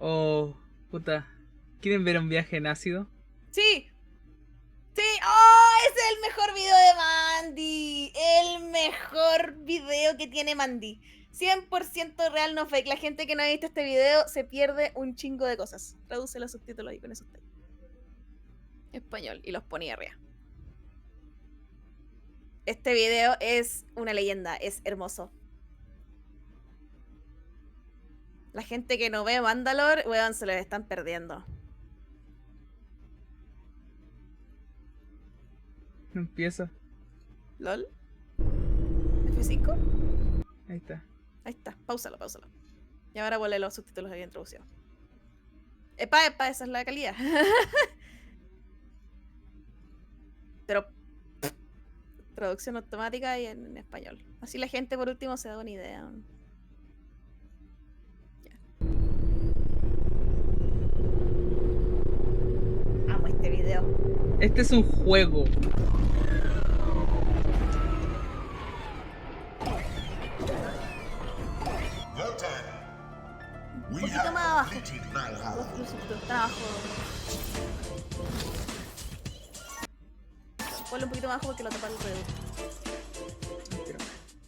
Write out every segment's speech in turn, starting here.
Oh, puta. ¿Quieren ver un viaje en ácido? Sí. Sí. ¡Oh! Es el mejor video de Mandy. El mejor video que tiene Mandy. 100% real, no fake. La gente que no ha visto este video se pierde un chingo de cosas. Traduce los subtítulos ahí con esos textos. Español. Y los ponía arriba. Este video es una leyenda. Es hermoso. La gente que no ve Mandalore, weón, se los están perdiendo. No empieza. ¿Lol? ¿F5? Ahí está. Ahí está, páusalo. Y ahora vuelve los subtítulos ahí introducidos. Epa, esa es la calidad. Pero traducción automática y en español. Así la gente por último se da una idea. Ya. Amo este video. Este es un juego. Un poquito más abajo. Está abajo. Ponle un poquito más abajo porque lo tapa el ruido.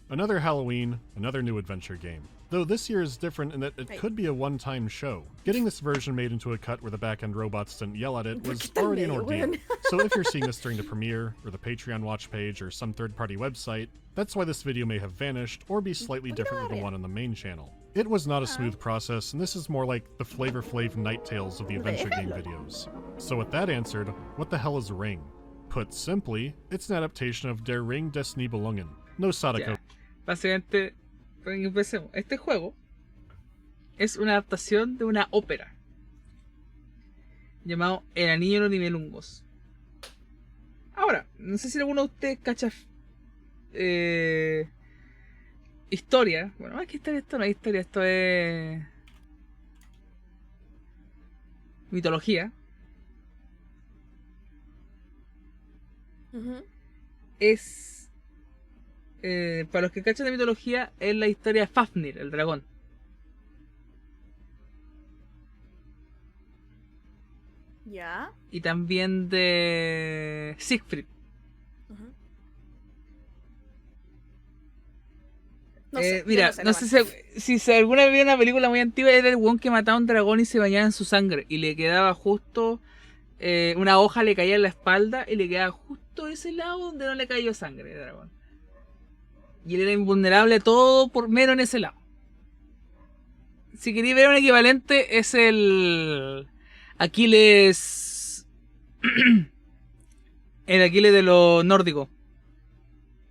Another Halloween, another new adventure game. Though this year is different in that it Hey. could be a one-time show. Getting this version made into a cut where the back-end robots didn't yell at it was already an ordeal. So if you're seeing this during the premiere, or the Patreon watch page, or some third-party website, that's why this video may have vanished, or be slightly different than the one on the main channel. It was not a smooth process, and this is more like the Flavor Flav Night Tales of the adventure game videos. So with that answered, what the hell is Ring? Put simply, it's an adaptation of Der Ring des Nibelungen. No Sadako. Ya. Básicamente, para que empecemos, este juego es una adaptación de una ópera llamado El Anillo de los Nibelungos. Ahora, no sé si alguno de ustedes cacha historia. Bueno, más que historia, esto no es historia, esto es mitología. Es para los que cachan de mitología, es la historia de Fafnir, el dragón. Ya. Y también de Siegfried. No sé, Mira, yo no sé si alguna vez vieron una película muy antigua, era el weón que mataba a un dragón y se bañaba en su sangre. Y le quedaba justo una hoja le caía en la espalda y le quedaba justo ese lado donde no le cayó sangre de dragón. Y él era invulnerable todo por mero en ese lado. Si queréis ver un equivalente, es el Aquiles. El Aquiles de los nórdicos.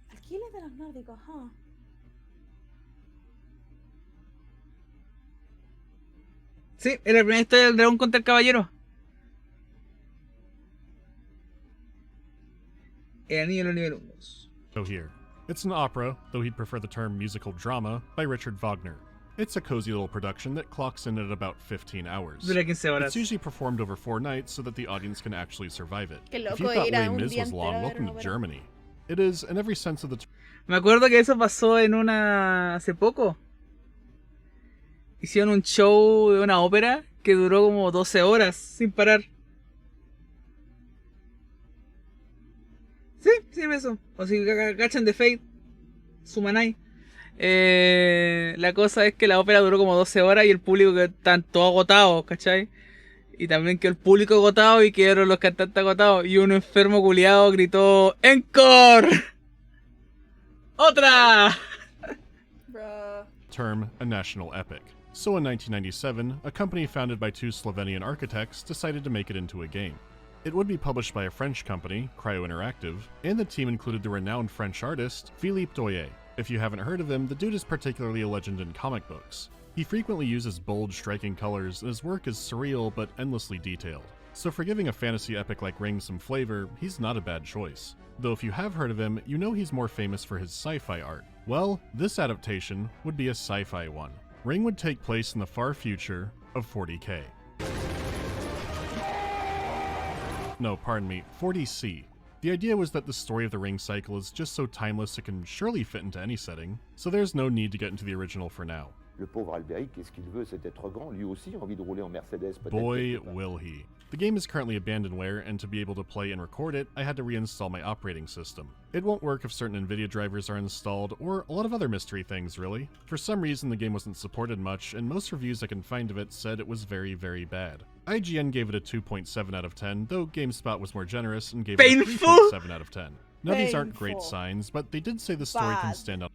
Aquiles de los nórdicos, huh. Sí, era la primera historia del dragón contra el caballero. El Anillo de los Nibelungos. Here. It's an opera, though he'd prefer the term musical drama, by Richard Wagner. It's a cozy little production that clocks in at about 15 hours. Dura 15 horas. It's usually performed over 4 nights so that the audience can actually survive it. Qué If loco you thought ir a Les un Mis día was long, entero a ver welcome una to ópera. Germany. It is, in every sense of the term. Me acuerdo que eso pasó en una... hace poco. Hicieron un show de una ópera que duró como 12 horas sin parar. Sí, eso. O si cachan de Fate, Sumanai. La cosa es que la ópera duró como 12 horas y el público que están todos agotados, ¿cachai? Y también quedó el público agotado y quedaron los cantantes agotados. Y un enfermo culiado gritó ¡Encore! ¡Otra! Bruh. Term a national epic. So in 1997, a company founded by 2 Slovenian architects decided to make it into a game. It would be published by a French company, Cryo Interactive, and the team included the renowned French artist, Philippe Doyer. If you haven't heard of him, the dude is particularly a legend in comic books. He frequently uses bold, striking colors, and his work is surreal but endlessly detailed. So for giving a fantasy epic like Ring some flavor, he's not a bad choice. Though if you have heard of him, you know he's more famous for his sci-fi art. Well, this adaptation would be a sci-fi one. Ring would take place in the far future of 40K. No, pardon me, 40C. The idea was that the story of the Ring cycle is just so timeless it can surely fit into any setting, so there's no need to get into the original for now. Le pauvre Albéric, qu'est-ce qu'il veut? C'est être grand. Lui aussi a envie de rouler en Mercedes, peut-être. Boy, will he. The game is currently abandonware, and to be able to play and record it, I had to reinstall my operating system. It won't work if certain NVIDIA drivers are installed, or a lot of other mystery things, really. For some reason, the game wasn't supported much, and most reviews I can find of it said it was very, very bad. IGN gave it a 2.7 out of 10, though GameSpot was more generous and gave it a 3.7 out of 10. Now, these aren't great signs, but they did say the story can stand on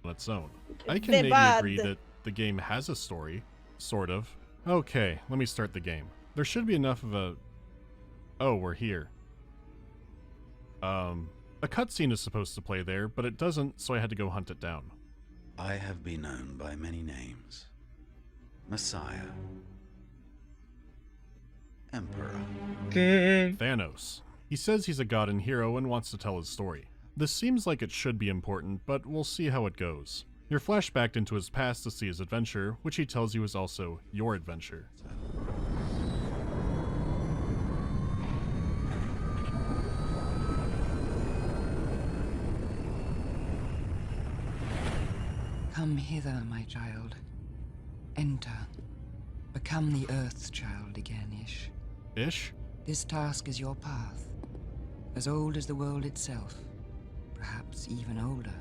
its own. I can maybe agree that the game has a story, sort of. Okay, let me start the game. There should be enough of a... Oh, we're here. A cutscene is supposed to play there, but it doesn't, so I had to go hunt it down. I have been known by many names. Messiah. Emperor. Thanos. He says he's a god and hero and wants to tell his story. This seems like it should be important, but we'll see how it goes. You're flashbacked into his past to see his adventure, which he tells you is also your adventure. Come hither, my child. Enter. Become the Earth's child again, Ish. Ish? This task is your path. As old as the world itself. Perhaps even older.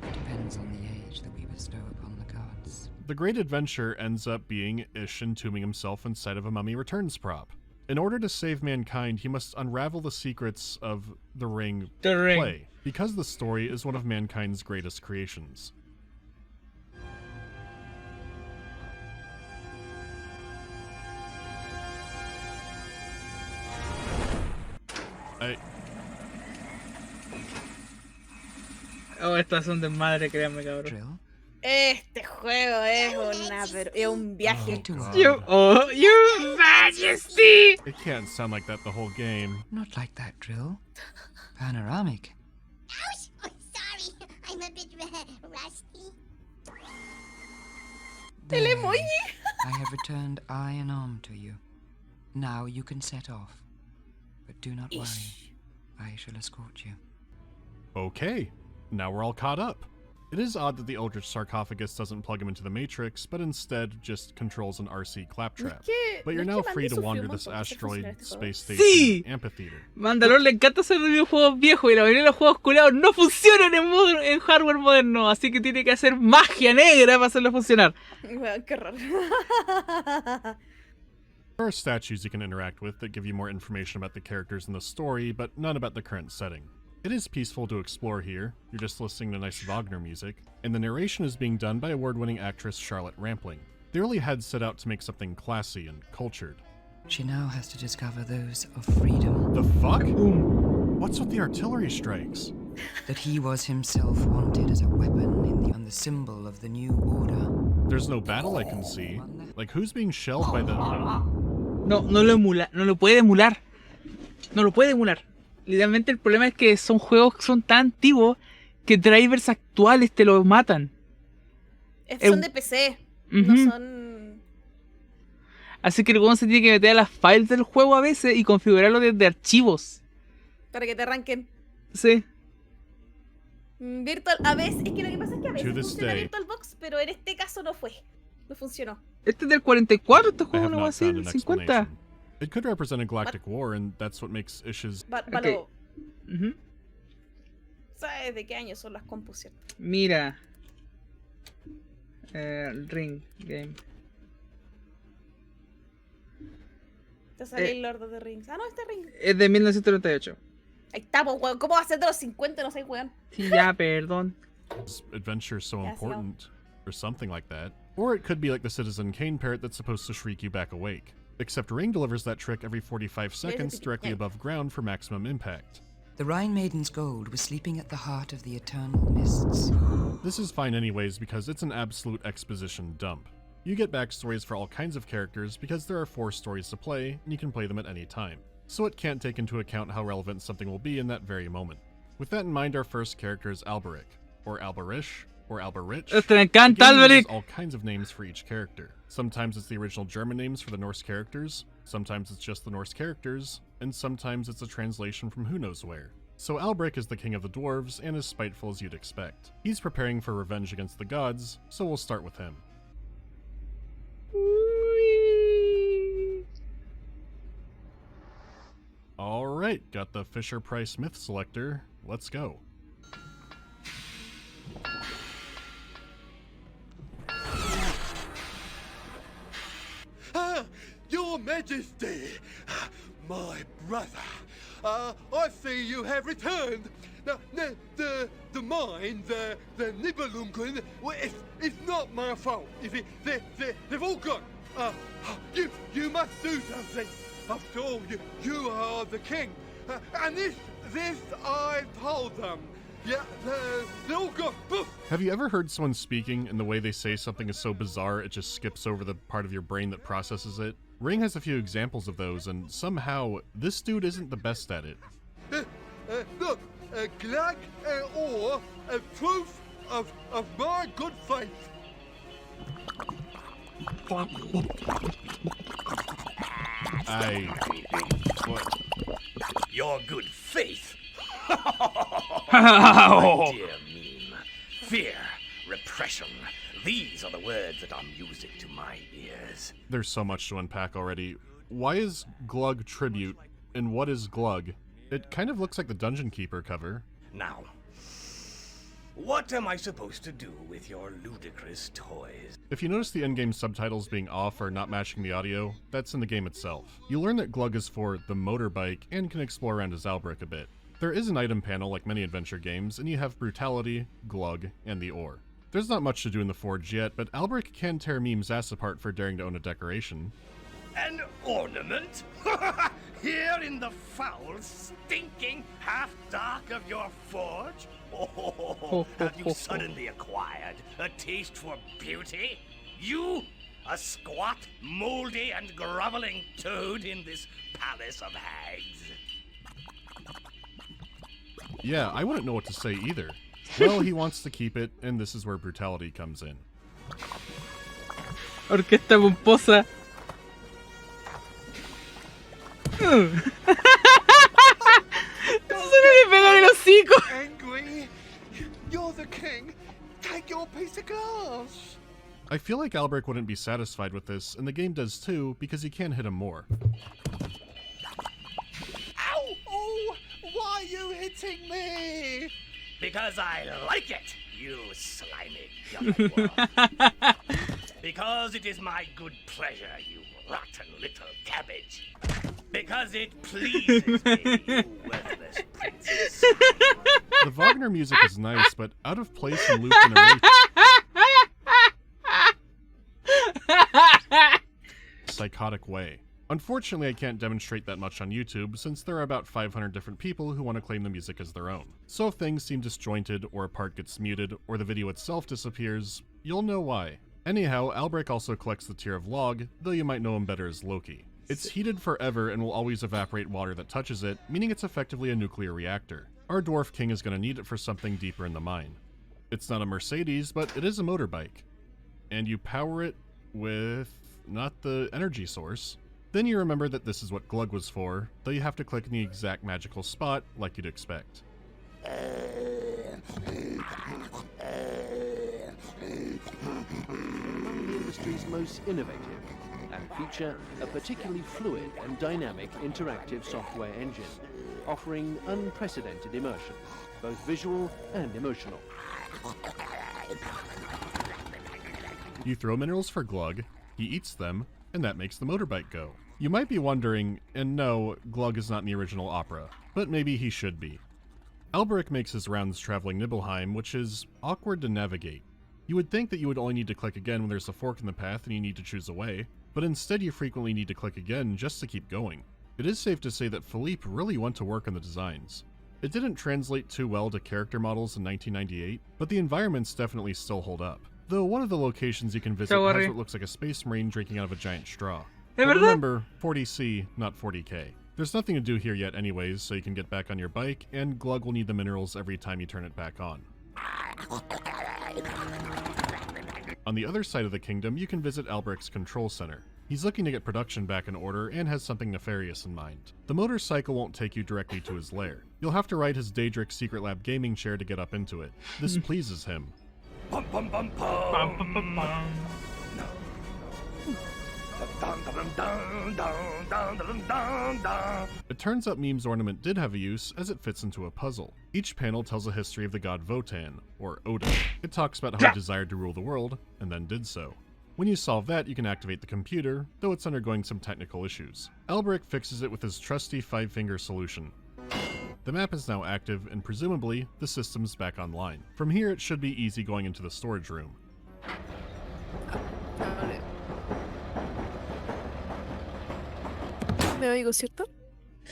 It depends on the age that we bestow upon the gods. The great adventure ends up being Ish entombing himself inside of a Mummy Returns prop. In order to save mankind, he must unravel the secrets of the ring play, because the story is one of mankind's greatest creations. Oh, estas son desmadre, créanme, cabrón. Drill? Este juego es un viaje. Your Majesty! It can't sound like that the whole game. Not like that, Drill. Panoramic. Ouch! Oh, sorry. I'm a bit rusty. El emoji. I have returned eye and arm to you. Now you can set off. But do not worry. I shall escort you. Okay, now we're all caught up. It is odd that the Eldritch sarcophagus doesn't plug him into the Matrix, but instead just controls an RC claptrap. But you're now free to wander this asteroid, space station, amphitheater. Mandalor le encanta hacer videojuegos viejos y la mayoría de los juegos culeados no funcionan en hardware moderno, así que tiene que hacer magia negra para hacerlo funcionar. Bueno, qué horror. There are statues you can interact with that give you more information about the characters in the story, but none about the current setting. It is peaceful to explore here, you're just listening to nice Wagner music, and the narration is being done by award-winning actress Charlotte Rampling. They really had set out to make something classy and cultured. She now has to discover those of freedom. The fuck? What's with the artillery strikes? That he was himself wanted as a weapon and the symbol of the new order. There's no battle I can see. Like, who's being shelled by the... No lo puede emular. No lo puede emular. Literalmente el problema es que son juegos que son tan antiguos que drivers actuales te lo matan. Son de PC, no son... Así que el juego se tiene que meter a las files del juego a veces y configurarlo desde archivos. Para que te arranquen. Sí. Virtual, a veces, es que lo que pasa es que a veces funciona day. VirtualBox, pero en este caso no funcionó. Este es del 44, este I juego have no va a not ser found an 50. explanation. It could represent a galactic war, and that's what makes Ish's... Valo, ¿sabes de qué año son las compus, cierto? Mira. Ring Game. Te sale el Lord of the Rings. Ah, no, este Ring. Es de 1938. Ahí está, pues, weón. ¿Cómo va a ser de los 50? No sé, weón. Sí, ya, perdón. adventure so Yeah, important, or something like that. Or it could be like the Citizen Kane parrot that's supposed to shriek you back awake. Except Ring delivers that trick every 45 seconds directly above ground for maximum impact. The Rhine Maiden's gold was sleeping at the heart of the eternal mists. This is fine anyways because it's an absolute exposition dump. You get backstories for all kinds of characters because there are 4 stories to play, and you can play them at any time. So it can't take into account how relevant something will be in that very moment. With that in mind, our first character is Alberic, or Alberish, or Alberich. Me encanta, The game uses Alberic. all kinds of names for each character. Sometimes it's the original German names for the Norse characters, sometimes it's just the Norse characters, and sometimes it's a translation from who knows where. So Albric is the king of the dwarves and as spiteful as you'd expect. He's preparing for revenge against the gods, so we'll start with him. Alright, got the Fisher-Price Myth Selector. Let's go. Your Majesty, my brother, I see you have returned. Now, the mine, the Nibelungen, well, it's not my fault. You see, they've all gone. You must do something. After all, you are the king. And this I told them. Yeah, they're all gone. Poof. Have you ever heard someone speaking and the way they say something is so bizarre it just skips over the part of your brain that processes it? Ring has a few examples of those, and somehow, this dude isn't the best at it. Look, Glug or a proof of my good faith. What? Your good faith? My dear meme. Fear, repression. These are the words that are music to my ears. There's so much to unpack already. Why is Glug tribute, and what is Glug? It kind of looks like the Dungeon Keeper cover. Now, what am I supposed to do with your ludicrous toys? If you notice the in-game subtitles being off or not matching the audio, that's in the game itself. You learn that Glug is for the motorbike and can explore around as Albric a bit. There is an item panel like many adventure games, and you have Brutality, Glug, and the Ore. There's not much to do in the Forge yet, but Albric can tear Meme's ass apart for daring to own a decoration. An ornament? Here in the foul, stinking half-dark of your forge? Oh, have you suddenly acquired a taste for beauty? You, a squat, moldy, and groveling toad in this palace of hags? Yeah, I wouldn't know what to say either. Well, he wants to keep it, and this is where Brutality comes in. Orquesta pomposa. Se me pega en el hocico. Angry? You're the king. Take your piece of glass. I feel like Albric wouldn't be satisfied with this, and the game does too, because you can hit him more. Ow! Oh, why are you hitting me? Because I like it, you slimy gummywort. Because it is my good pleasure, you rotten little cabbage. Because it pleases me, you worthless princess. The Wagner music is nice, but out of place and looped in a really psychotic way. Unfortunately, I can't demonstrate that much on YouTube, since there are about 500 different people who want to claim the music as their own. So if things seem disjointed, or a part gets muted, or the video itself disappears, you'll know why. Anyhow, Albric also collects the tier of Log, though you might know him better as Loki. It's heated forever and will always evaporate water that touches it, meaning it's effectively a nuclear reactor. Our Dwarf King is going to need it for something deeper in the mine. It's not a Mercedes, but it is a motorbike. And you power it with not the energy source. Then you remember that this is what Glug was for, though you have to click in the exact magical spot like you'd expect. Among the industry's most innovative and feature a particularly fluid and dynamic interactive software engine, offering unprecedented immersion, both visual and emotional. You throw minerals for Glug, he eats them, and that makes the motorbike go. You might be wondering, and no, Glug is not in the original opera, but maybe he should be. Albric makes his rounds traveling Nibelheim, which is awkward to navigate. You would think that you would only need to click again when there's a fork in the path and you need to choose a way, but instead you frequently need to click again just to keep going. It is safe to say that Philippe really went to work on the designs. It didn't translate too well to character models in 1998, but the environments definitely still hold up. Though one of the locations you can visit has what looks like a space marine drinking out of a giant straw. But remember, 40C, not 40K. There's nothing to do here yet anyways, so you can get back on your bike, and Glug will need the minerals every time you turn it back on. On the other side of the kingdom, you can visit Albric's control center. He's looking to get production back in order and has something nefarious in mind. The motorcycle won't take you directly to his lair. You'll have to ride his Daedric Secret Lab gaming chair to get up into it. This pleases him. Bum, bum, bum, bum. Pam, pam, pam, pam. It turns out Meme's ornament did have a use, as it fits into a puzzle. Each panel tells a history of the god Votan, or Odin. It talks about how he desired to rule the world, and then did so. When you solve that, you can activate the computer, though it's undergoing some technical issues. Alberic fixes it with his trusty 5-finger solution. The map is now active, and presumably, the system's back online. From here, it should be easy going into the storage room. ¿Me oigo, cierto?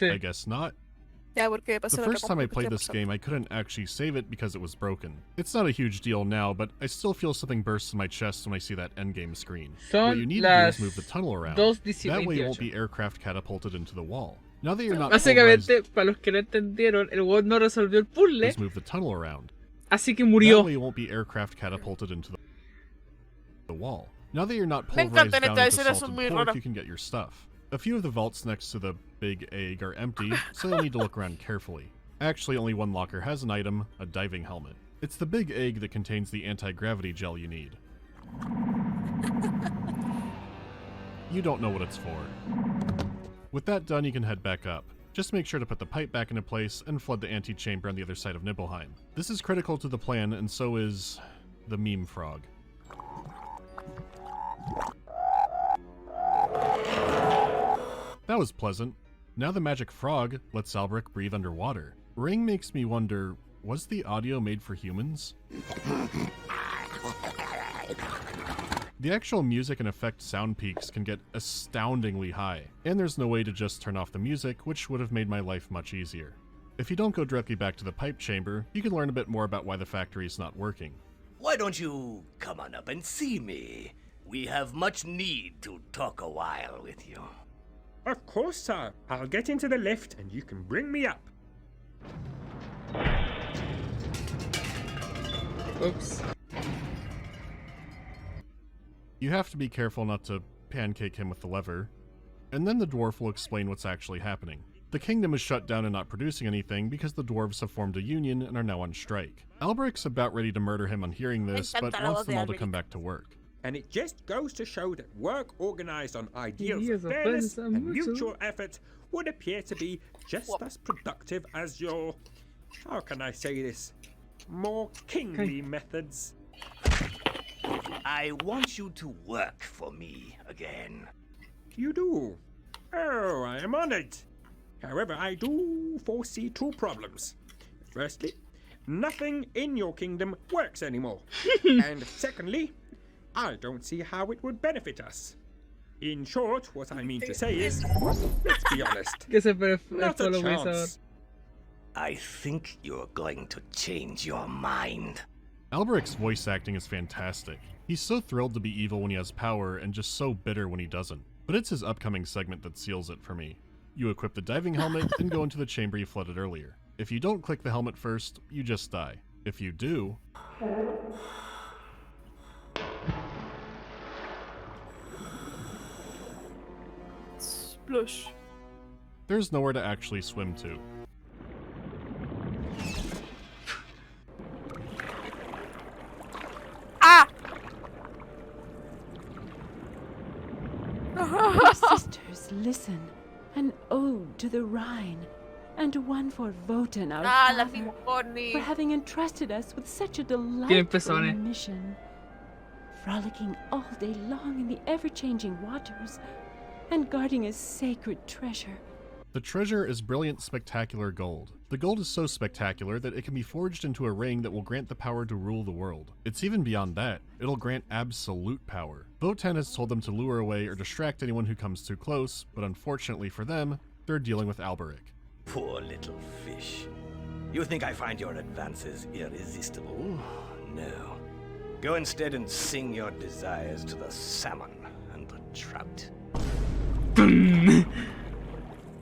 I guess not. Ya, porque pasó The la first time I played this game, I couldn't actually save it because it was broken. It's not a huge deal now, but I still feel something burst in my chest when I see that endgame screen. What you need to do is move the tunnel around. That way you won't be aircraft catapulted into the wall. Now that you're not Básicamente, para los que no entendieron, el weón no resolvió el puzzle, move the tunnel around. así que murió. That way you won't be aircraft catapulted into the wall. Now that you're not pulverized down into salted pork, you can get your stuff. A few of the vaults next to the big egg are empty, so you'll need to look around carefully. Actually, only one locker has an item, a diving helmet. It's the big egg that contains the anti-gravity gel you need. You don't know what it's for. With that done, you can head back up. Just make sure to put the pipe back into place and flood the antechamber on the other side of Nibelheim. This is critical to the plan, and so is the meme frog. That was pleasant. Now the magic frog lets Alberic breathe underwater. Ring makes me wonder, was the audio made for humans? The actual music and effect sound peaks can get astoundingly high, and there's no way to just turn off the music, which would have made my life much easier. If you don't go directly back to the pipe chamber, you can learn a bit more about why the factory is not working. Why don't you come on up and see me? We have much need to talk a while with you. Of course, sir. I'll get into the lift and you can bring me up. Oops. You have to be careful not to pancake him with the lever, and then the dwarf will explain what's actually happening. The kingdom is shut down and not producing anything because the dwarves have formed a union and are now on strike. Alberic's about ready to murder him on hearing this, but wants them all to come back to work. And it just goes to show that work organized on ideals of fairness and mutual effort would appear to be just as productive as your, how can I say this, more kingly methods. I want you to work for me again. You do? Oh, I am honored. However, I do foresee two problems. Firstly, nothing in your kingdom works anymore. And secondly, I don't see how it would benefit us. In short, what I mean to say is, let's be honest, not a chance. I think you're going to change your mind. Alberic's voice acting is fantastic. He's so thrilled to be evil when he has power and just so bitter when he doesn't. But it's his upcoming segment that seals it for me. You equip the diving helmet and go into the chamber you flooded earlier. If you don't click the helmet first, you just die. If you do... Splush. There's nowhere to actually swim to. Ah! Sisters, listen. An ode to the Rhine, and one for Votan, our father, for having entrusted us with such a delightful mission. Frolicking all day long in the ever-changing waters, and guarding a sacred treasure. The treasure is brilliant, spectacular gold. The gold is so spectacular that it can be forged into a ring that will grant the power to rule the world. It's even beyond that. It'll grant absolute power. Votan has told them to lure away or distract anyone who comes too close, but unfortunately for them, they're dealing with Alberic. Poor little fish. You think I find your advances irresistible? No. Go instead and sing your desires to the salmon and the trout.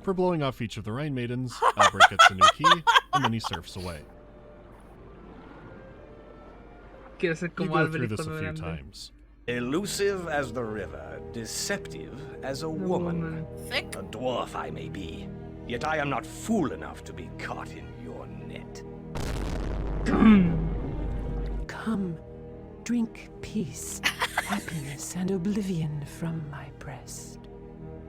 For blowing off each of the Rhine Maidens, Alberic gets a new key, and then he surfs away. You go through this a few times. Elusive as the river, deceptive as a woman. Thick. A dwarf I may be, yet I am not fool enough to be caught in your net. Come, drink peace, happiness, and oblivion from my breast.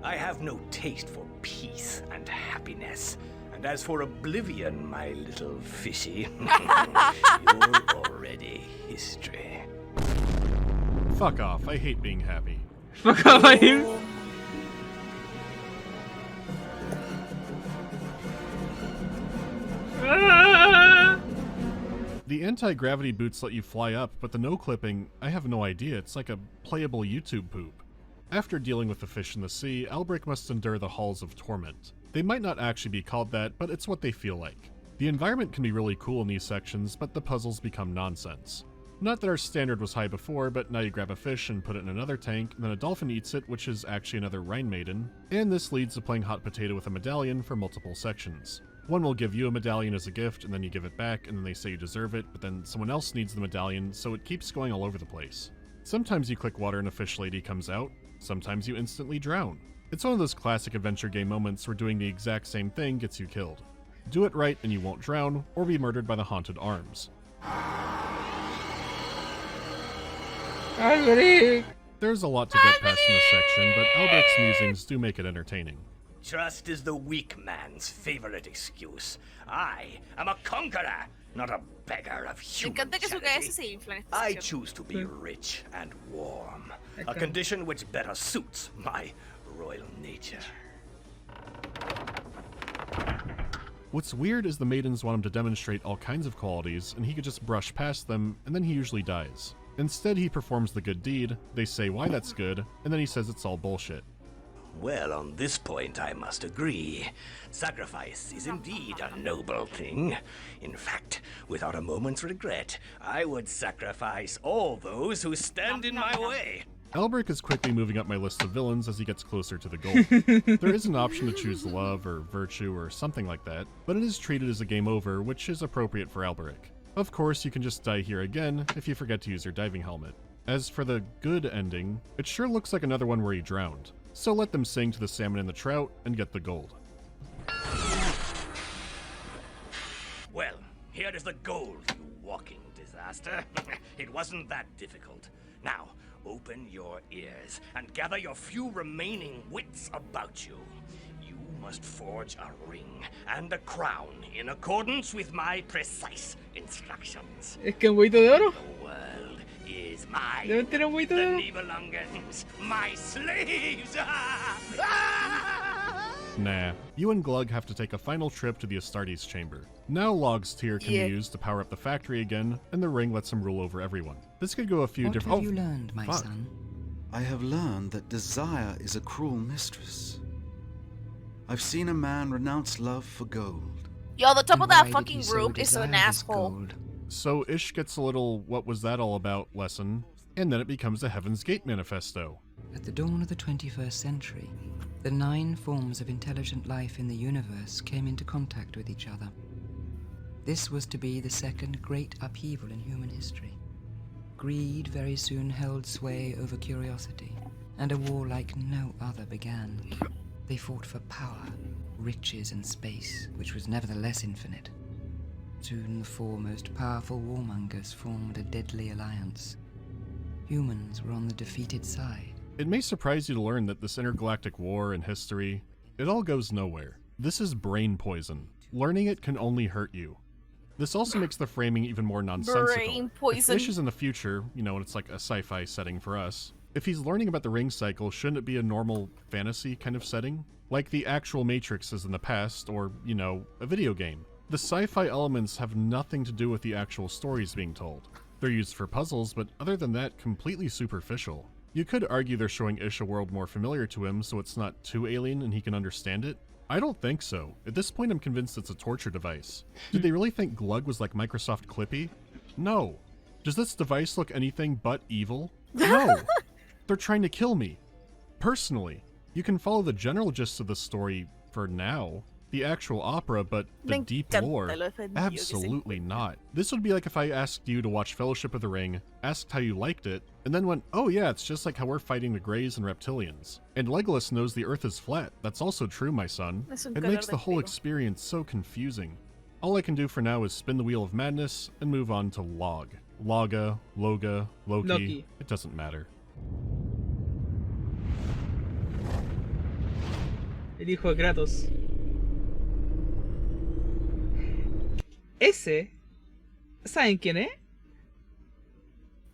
I have no taste for peace and happiness. And as for oblivion, my little fishy, you're already history. Fuck off, I hate being happy. Fuck off, I hate. The anti-gravity boots let you fly up, but the no-clipping, I have no idea, it's like a playable YouTube poop. After dealing with the fish in the sea, Albric must endure the halls of torment. They might not actually be called that, but it's what they feel like. The environment can be really cool in these sections, but the puzzles become nonsense. Not that our standard was high before, but now you grab a fish and put it in another tank, then a dolphin eats it, which is actually another Rhine Maiden, and this leads to playing hot potato with a medallion for multiple sections. One will give you a medallion as a gift, and then you give it back, and then they say you deserve it, but then someone else needs the medallion, so it keeps going all over the place. Sometimes you click water and a fish lady comes out, sometimes you instantly drown. It's one of those classic adventure game moments where doing the exact same thing gets you killed. Do it right and you won't drown, or be murdered by the haunted arms. Albric! There's a lot to get past in this section, but Albric's musings do make it entertaining. Trust is the weak man's favorite excuse. I am a conqueror, not a beggar of Me encanta que su cabeza se humanity. infla en esta I sección. choose to be rich and warm, a condition which better suits my royal nature. What's weird is the maidens want him to demonstrate all kinds of qualities, and he could just brush past them, and then he usually dies. Instead, he performs the good deed, they say why that's good, and then he says it's all bullshit. Well, on this point I must agree. Sacrifice is indeed a noble thing. In fact, without a moment's regret, I would sacrifice all those who stand in my way. Albric is quickly moving up my list of villains as he gets closer to the goal. There is an option to choose love or virtue or something like that, but it is treated as a game over, which is appropriate for Albric. Of course, you can just die here again if you forget to use your diving helmet. As for the good ending, it sure looks like another one where he drowned. So let them sing to the salmon and the trout and get the gold. Well, here is the gold, you walking disaster. It wasn't that difficult. Now, open your ears and gather your few remaining wits about you. You must forge a ring and a crown in accordance with my precise instructions. Es que un huevito de oro. The world is mine. Deben tener un huevito The de oro. Nibelungans, my slaves! Nah, you and Glug have to take a final trip to the Astartes chamber. Now Log's tear can be used to power up the factory again, and the ring lets him rule over everyone. This could go a few different- What have you learned, my fuck. son? I have learned that desire is a cruel mistress. I've seen a man renounce love for gold. Yo, the top And of that why did fucking he so group is an desire this asshole. gold? So Ish gets a little "what was that all about" lesson, and then it becomes a Heaven's Gate manifesto. At the dawn of the 21st century, the 9 forms of intelligent life in the universe came into contact with each other. This was to be the second great upheaval in human history. Greed very soon held sway over curiosity, and a war like no other began. They fought for power, riches, and space, which was nevertheless infinite. Soon the 4 most powerful warmongers formed a deadly alliance. Humans were on the defeated side. It may surprise you to learn that this intergalactic war and history, it all goes nowhere. This is brain poison. Learning it can only hurt you. This also makes the framing even more nonsensical. Brain poison. If Ish is in the future, you know, and it's like a sci-fi setting for us, if he's learning about the ring cycle, shouldn't it be a normal fantasy kind of setting? Like the actual Matrix is in the past, or, you know, a video game. The sci-fi elements have nothing to do with the actual stories being told. They're used for puzzles, but other than that, completely superficial. You could argue they're showing Ish a world more familiar to him so it's not too alien and he can understand it. I don't think so. At this point I'm convinced it's a torture device. Did they really think Glug was like Microsoft Clippy? No. Does this device look anything but evil? No. They're trying to kill me. Personally. You can follow the general gist of the story for now. The actual opera, but the deep lore, absolutely not. This would be like if I asked you to watch Fellowship of the Ring, asked how you liked it, and and then went, oh yeah, it's just like how we're fighting the Greys and Reptilians. And Legolas knows the Earth is flat. That's also true, my son. It makes the whole experience so confusing. All I can do for now is spin the wheel of madness and move on to Log. Laga, Loga, Loki. It doesn't matter. El hijo de Kratos. Ese, ¿saben quién es?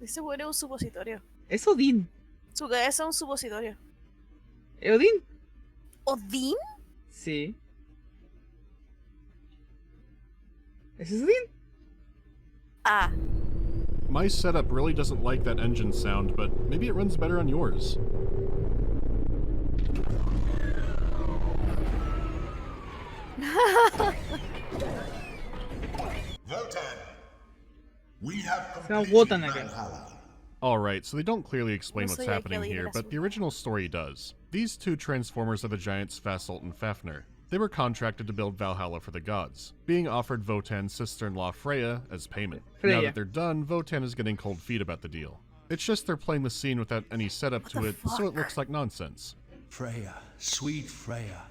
Ese bueno es un supositorio. Es Odín. Su cabeza es un supositorio. ¿Es Odín? ¿Odín? Sí. ¿Ese es Odín? Ah. My setup really doesn't like that engine sound, but maybe it runs better on yours. Votan, we have completed Valhalla. Alright, so they don't clearly explain what's happening here, but the original story does. These two Transformers are the giants Fasolt and Fafnir. They were contracted to build Valhalla for the gods, being offered Votan's sister-in-law Freya as payment. Now that they're done, Votan is getting cold feet about the deal. It's just they're playing the scene without any setup to it, so it looks like nonsense. Freya, sweet Freya.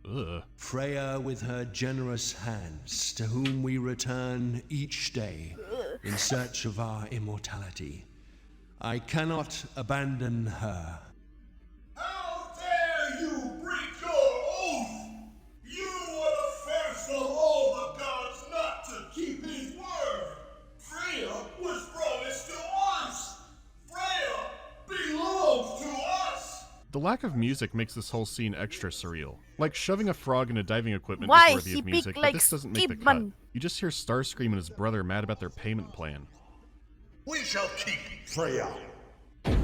Ugh. Freya with her generous hands, to whom we return each day in search of our immortality. I cannot abandon her. How dare you break your oath! You were the first of all the gods not to keep his word. Freya was promised to us. Freya belongs to us. The lack of music makes this whole scene extra surreal. Like shoving a frog into diving equipment Why? is worthy He of music, picked, but this doesn't make the cut. Skipman. You just hear Starscream and his brother mad about their payment plan. We shall keep Freya. The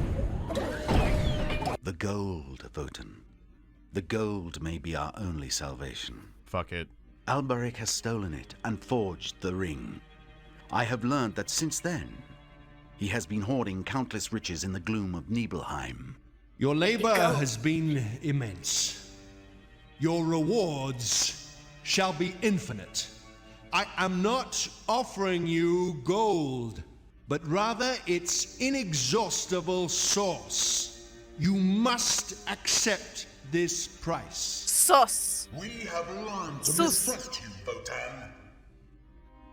gold, Votan. The gold may be our only salvation. Fuck it. Alberic has stolen it and forged the ring. I have learned that since then, he has been hoarding countless riches in the gloom of Nibelheim. Your labor has been immense. Your rewards shall be infinite. I am not offering you gold, but rather its inexhaustible source. You must accept this price. Sauce. We have learned to mistrust you, Votan.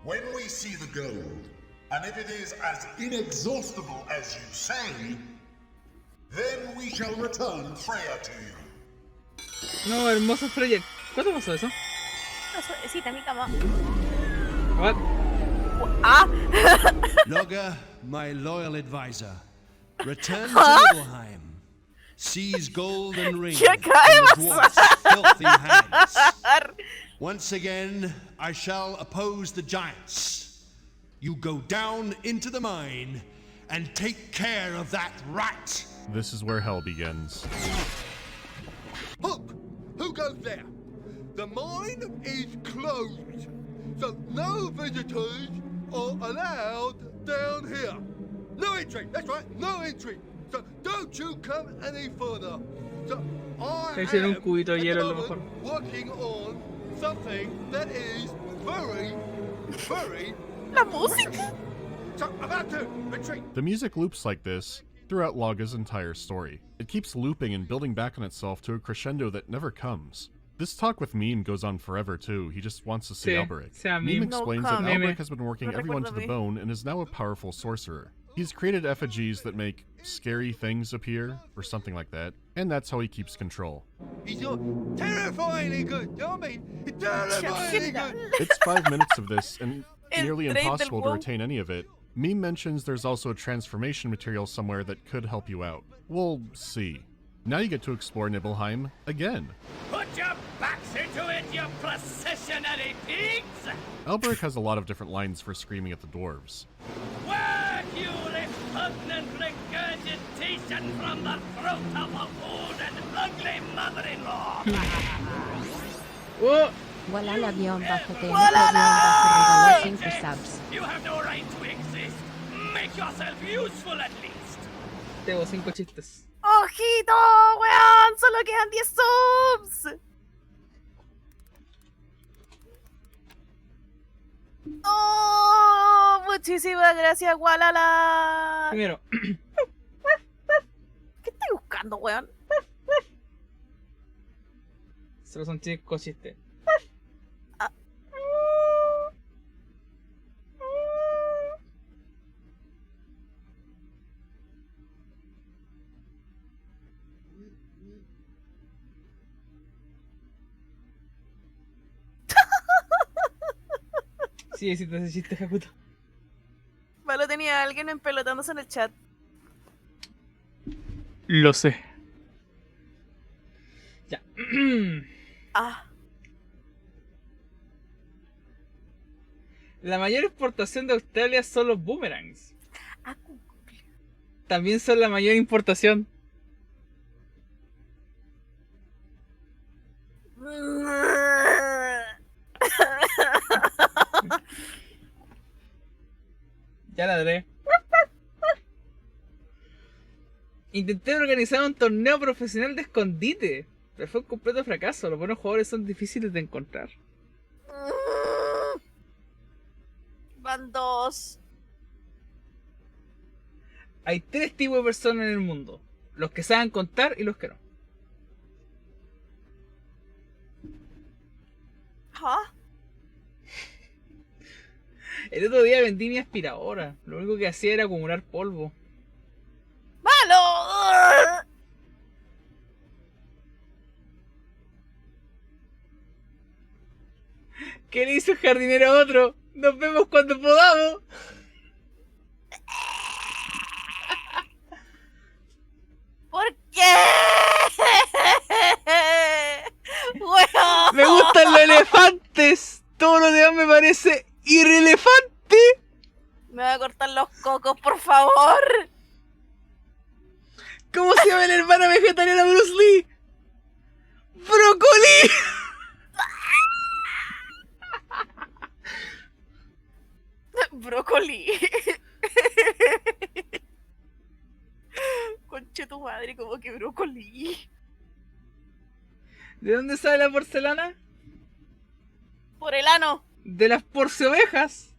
When we see the gold, and if it is as inexhaustible as you say, then we shall return Freya to you. No, hermoso Freya. ¿Cuándo pasó eso? Una suavecita en mi cama. What? Ah. Logger, my loyal advisor, return to Nibelheim. Seize gold and ring from the dwarf's filthy hands. Once again, I shall oppose the giants. You go down into the mine and take care of that rat. This is where hell begins. Hook! Who goes there? The mine is closed, so no visitors are allowed down here. No entry, that's right, no entry. So don't you come any further. So I am at the moment working on something that is very, very La música. So about to retreat. The music loops like this throughout Laga's entire story. It keeps looping and building back on itself to a crescendo that never comes. This talk with Meme goes on forever too. He just wants to see Alberic. Meme explains that Alberic has been working everyone to the bone and is now a powerful sorcerer. He's created effigies that make scary things appear, or something like that, and that's how he keeps control. He's terrifyingly good, you know what I mean? Terrifyingly good. It's 5 minutes of this, and nearly impossible to retain any of it. Meme mentions there's also transformation material somewhere that could help you out. We'll see. Now you get to explore Nibelheim again. Put your backs into it, you processionary pigs! Alberic has a lot of different lines for screaming at the dwarves. Work, you repugnant regurgitation from the throat of a old and ugly mother-in-law! Voilà la guión bajo te regaló 5 subs. You have no right to exist. Make yourself useful at least. Tengo 5 chistes. ¡Ojito, weón! ¡Solo quedan 10 subs! ¡Oh! muchísimas gracias, Walala. Primero. ¿Qué estás buscando, weón? Solo son chicos chistes. Sí, hiciste ese chiste, Hakuto. Malo tenía a alguien empelotándose en el chat. Lo sé. Ya. La mayor exportación de Australia son los boomerangs. También son la mayor importación. Ya ladré. Intenté organizar un torneo profesional de escondite, pero fue un completo fracaso. Los buenos jugadores son difíciles de encontrar. Van 2. Hay 3 tipos de personas en el mundo: los que saben contar y los que no. El otro día vendí mi aspiradora. Lo único que hacía era acumular polvo. ¡Malo! ¿Qué le hizo el jardinero a otro? Nos vemos cuando podamos. ¿Por qué? Bueno. Me gustan los elefantes. Todo lo demás me parece irrelevante. Me voy a cortar los cocos, por favor. ¿Cómo se llama la hermana vegetariana de Bruce Lee? ¡Brócoli! Brócoli. Conche tu madre, como que brócoli. ¿De dónde sale la porcelana? Por el ano. De las porceovejas.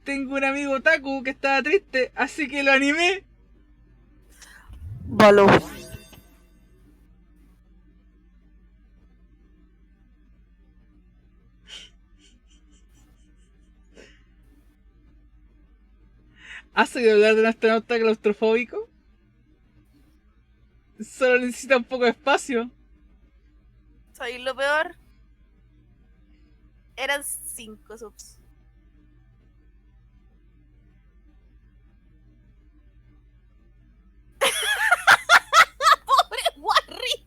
Tengo un amigo otaku que estaba triste, así que lo animé. Balo. ¿Has oído hablar de un astronauta claustrofóbico? Solo necesita un poco de espacio. ¿Sabéis lo peor? Eran 5 subs. ¡Pobre Warry!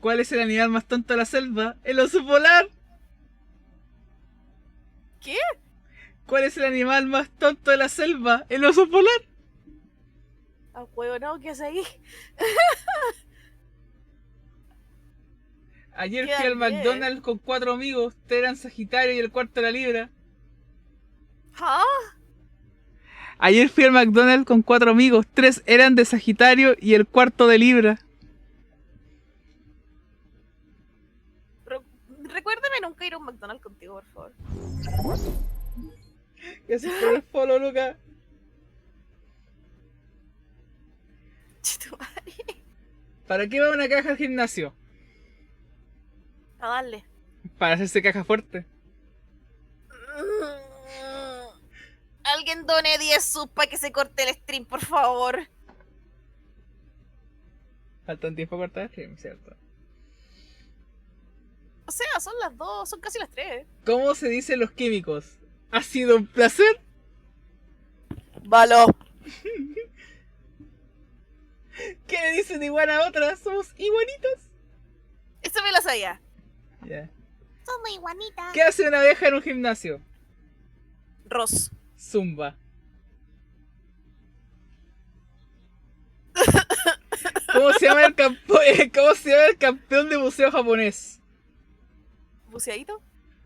¿Cuál es el animal más tonto de la selva? ¡El oso polar! ¿Qué? ¿Cuál es el animal más tonto de la selva? ¡El oso polar! ¿A huevo no? ¿Qué hace ahí? Ayer fui al McDonald's con 4 amigos. 3 eran Sagitario y el cuarto era Libra. Ayer fui al McDonald's con 4 amigos. 3 eran de Sagitario y el cuarto de Libra. Recuérdame nunca ir a un McDonald's contigo, por favor. Gracias por el follow, Luca. ¿Para qué va una caja al gimnasio? A darle. Para hacerse caja fuerte. Alguien done 10 subs para que se corte el stream, por favor. Faltan tiempo para cortar el stream, ¿cierto? O sea, son las 2, son casi las 3. ¿Cómo se dicen los químicos? ¿Ha sido un placer? Balo. ¿Qué le dicen igual a otra? ¿Somos iguanitas? Eso me lo sabía. Ya. Somos iguanitas. ¿Qué hace una abeja en un gimnasio? Ross. Zumba. ¿Cómo se llama el campeón de buceo japonés? ¿Buceadito?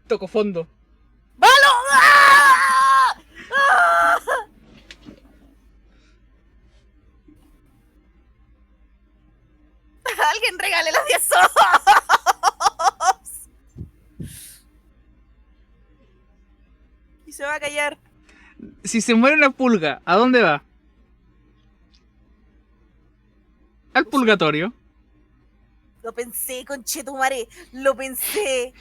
Toco fondo. ¡Balo! ¡Ah! ¡Ah! Alguien regale los 10 subs. Y se va a callar. Si se muere una pulga, ¿a dónde va? Al purgatorio. Lo pensé, conchetumare. Lo pensé.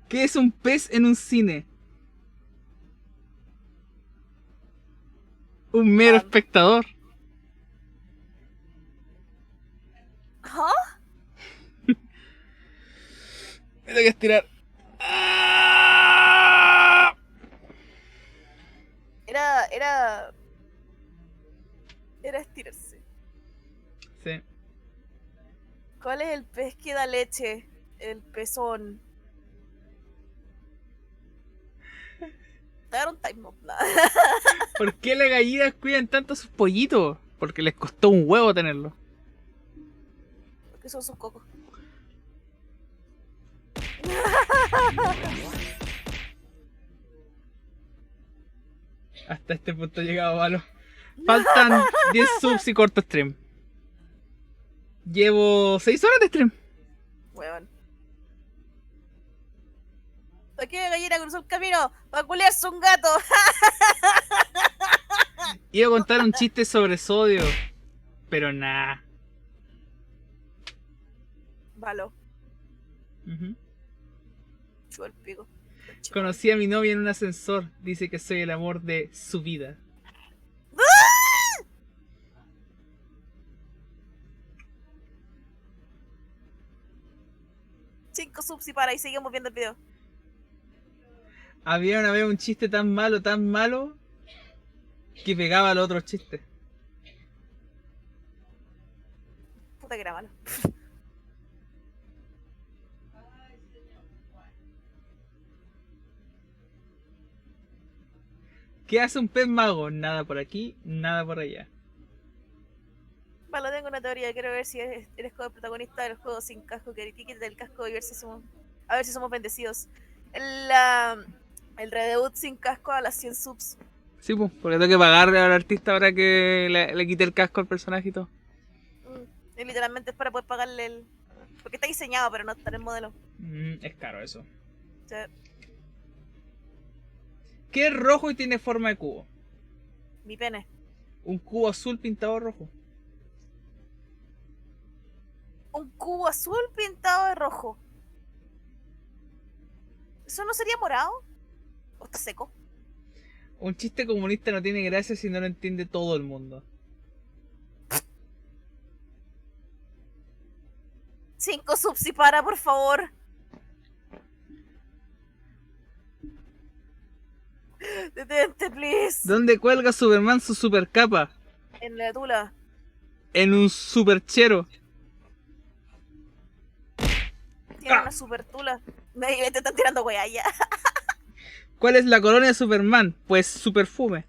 ¿Qué es un pez en un cine? Un mero espectador. ¿Ah? Me tengo que estirar. Era estirarse. Sí. ¿Cuál es el pez que da leche? El pezón. Te dar un time up, nada. ¿Por qué las gallinas cuidan tanto a sus pollitos? Porque les costó un huevo tenerlo. Porque son sus cocos. Hasta este punto he llegado malo. Faltan 10 subs y corto stream. Llevo 6 horas de stream. Weón. ¿Por qué gallina cruzó el camino? ¡Para culiarse un gato! Iba a contar un chiste sobre sodio, pero nada. Valo. Chupa el pico. Conocí a mi novia en un ascensor. Dice que soy el amor de su vida. 5 subs y para, y seguimos viendo el video. Había una vez un chiste tan malo, que pegaba a los otros chistes. Puta que era malo. ¿Qué hace un pez mago? Nada por aquí, nada por allá. Vale, tengo una teoría. Quiero ver si eres como el protagonista del juego sin casco. Que quítate el casco y ver si somos, a ver si somos bendecidos. El redebut sin casco a las 100 subs. Sí, pues, porque tengo que pagarle al artista ahora que le quite el casco al personaje y todo. Y literalmente es para poder pagarle el... Porque está diseñado, pero no está en el modelo. Es caro eso. Sí. ¿Qué es rojo y tiene forma de cubo? Mi pene. Un cubo azul pintado rojo. Un cubo azul pintado de rojo. ¿Eso no sería morado? ¿O está seco? Un chiste comunista no tiene gracia si no lo entiende todo el mundo. 5 subs y para, por favor. Detente, please. ¿Dónde cuelga Superman su super capa? En la tula. En un superchero. Tiene una super tula. Te están tirando weá ya. ¿Cuál es la colonia de Superman? Pues su perfume.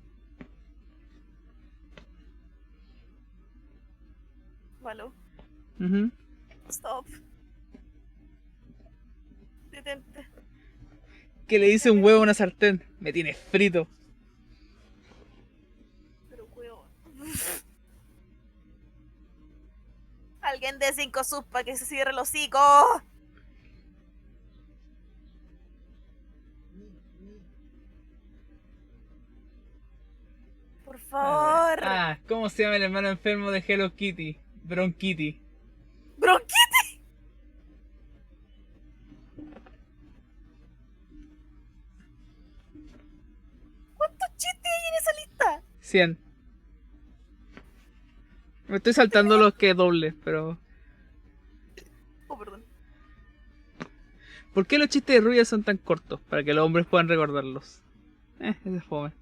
Malo. Stop. Detente. ¿Qué le dice un huevo a una sartén? Me tienes frito. Pero huevo. Alguien de 5 subs para que se cierre el hocico. Por favor. ¿Cómo se llama el hermano enfermo de Hello Kitty? Bronquitty. ¿Bronquitty? ¿Cuántos chistes hay en esa lista? 100. Me estoy saltando los que doble, pero... Oh, perdón. ¿Por qué los chistes de rubia son tan cortos? Para que los hombres puedan recordarlos. Ese es fome.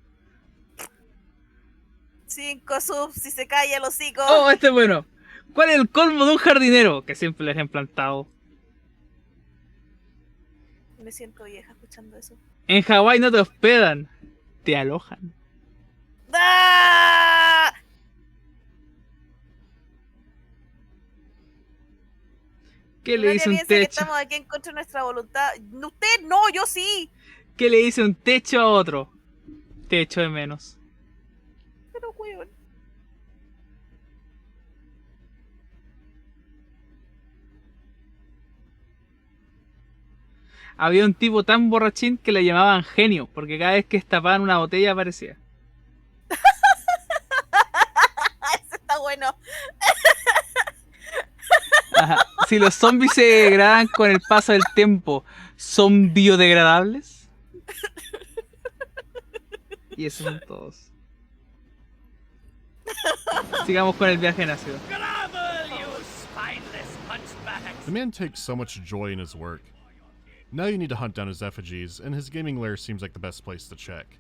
5 subs si se calla el hocico. Oh, este es bueno. ¿Cuál es el colmo de un jardinero? Que siempre les han plantado. Me siento vieja escuchando eso. En Hawái no te hospedan, te alojan. ¡Ah! ¿Qué le dice un Que techo? estamos aquí en contra de nuestra voluntad. Usted no, yo sí. ¿Qué le dice un techo a otro? Te echo de menos. Pero weón. había un tipo tan borrachín que le llamaban genio, porque cada vez que destapaban una botella aparecía. Eso está bueno. Ajá. Si los zombies se degradan con el paso del tiempo, ¿son biodegradables? Y esos son todos. Sigamos con el viaje en ácido. The man takes so much joy in his work. Now you need to hunt down his effigies, and his gaming lair seems like the best place to check.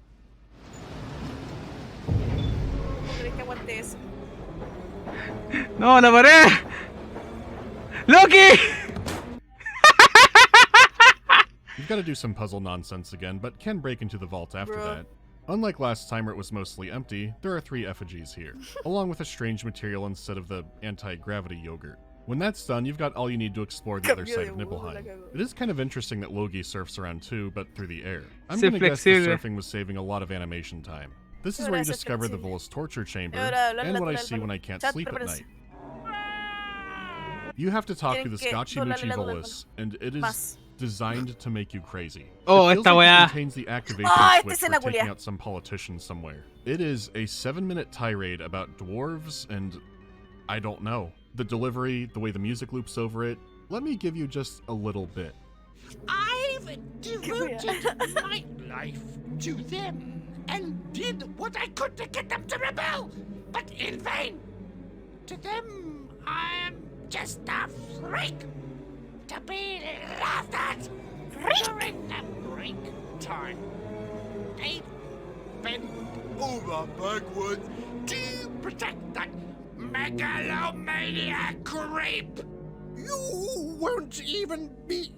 ¿Crees que aguante eso? ¡No, la pared! ¡Loki! You've got to do some puzzle nonsense again, but can break into the vault after that. Unlike last time where it was mostly empty, there are 3 effigies here, along with a strange material instead of the anti-gravity yogurt. When that's done, you've got all you need to explore the other side of Nibelheim. It is kind of interesting that Loki surfs around too, but through the air. I'm gonna guess the surfing was saving a lot of animation time. This is where you discover the Volus torture chamber, and what I see when I can't sleep at night. You have to talk to the Scotchy Mucci Volus, and it is designed to make you crazy. Oh, it feels esta like weá. it contains the activation switch for taking out some politician somewhere. It is a 7-minute tirade about dwarves and I don't know. The delivery, the way the music loops over it. Let me give you just a little bit. I've devoted my life to them and did what I could to get them to rebel, but in vain. To them, I am just a freak to be laughed at during the break time. They bend over backwards to protect that megalomaniac creep. You won't even be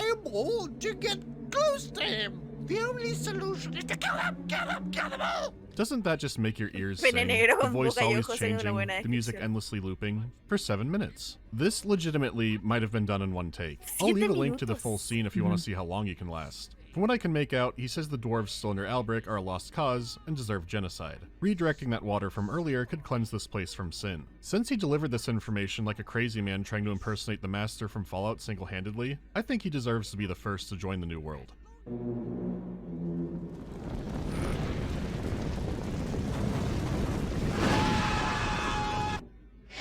able to get close to him. The only solution is to kill them all. Doesn't that just make your ears sing? The voice always changing, the music endlessly looping, for 7 minutes. This legitimately might have been done in one take. I'll leave a link to the full scene if you want to see how long you can last. From what I can make out, he says the dwarves still under Albrecht are a lost cause and deserve genocide. Redirecting that water from earlier could cleanse this place from sin. Since he delivered this information like a crazy man trying to impersonate the Master from Fallout single-handedly, I think he deserves to be the first to join the New World.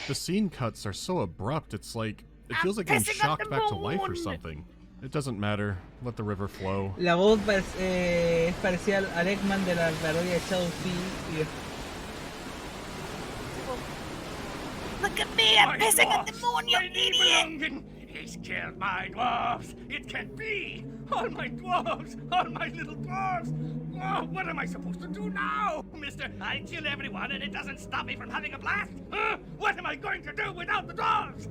The scene cuts are so abrupt, it's like, it feels like being shocked back to life or something. It doesn't matter. Let the river flow. La voz es parecida al Ekman de la parodia de Shadow Sea. Look at me, I'm pissing at the moon, you idiot! He's killed my dwarves! It can't be! All my dwarves! All my little dwarves! Oh, what am I supposed to do now? Mister, I kill everyone and it doesn't stop me from having a blast! What am I going to do without the dwarves?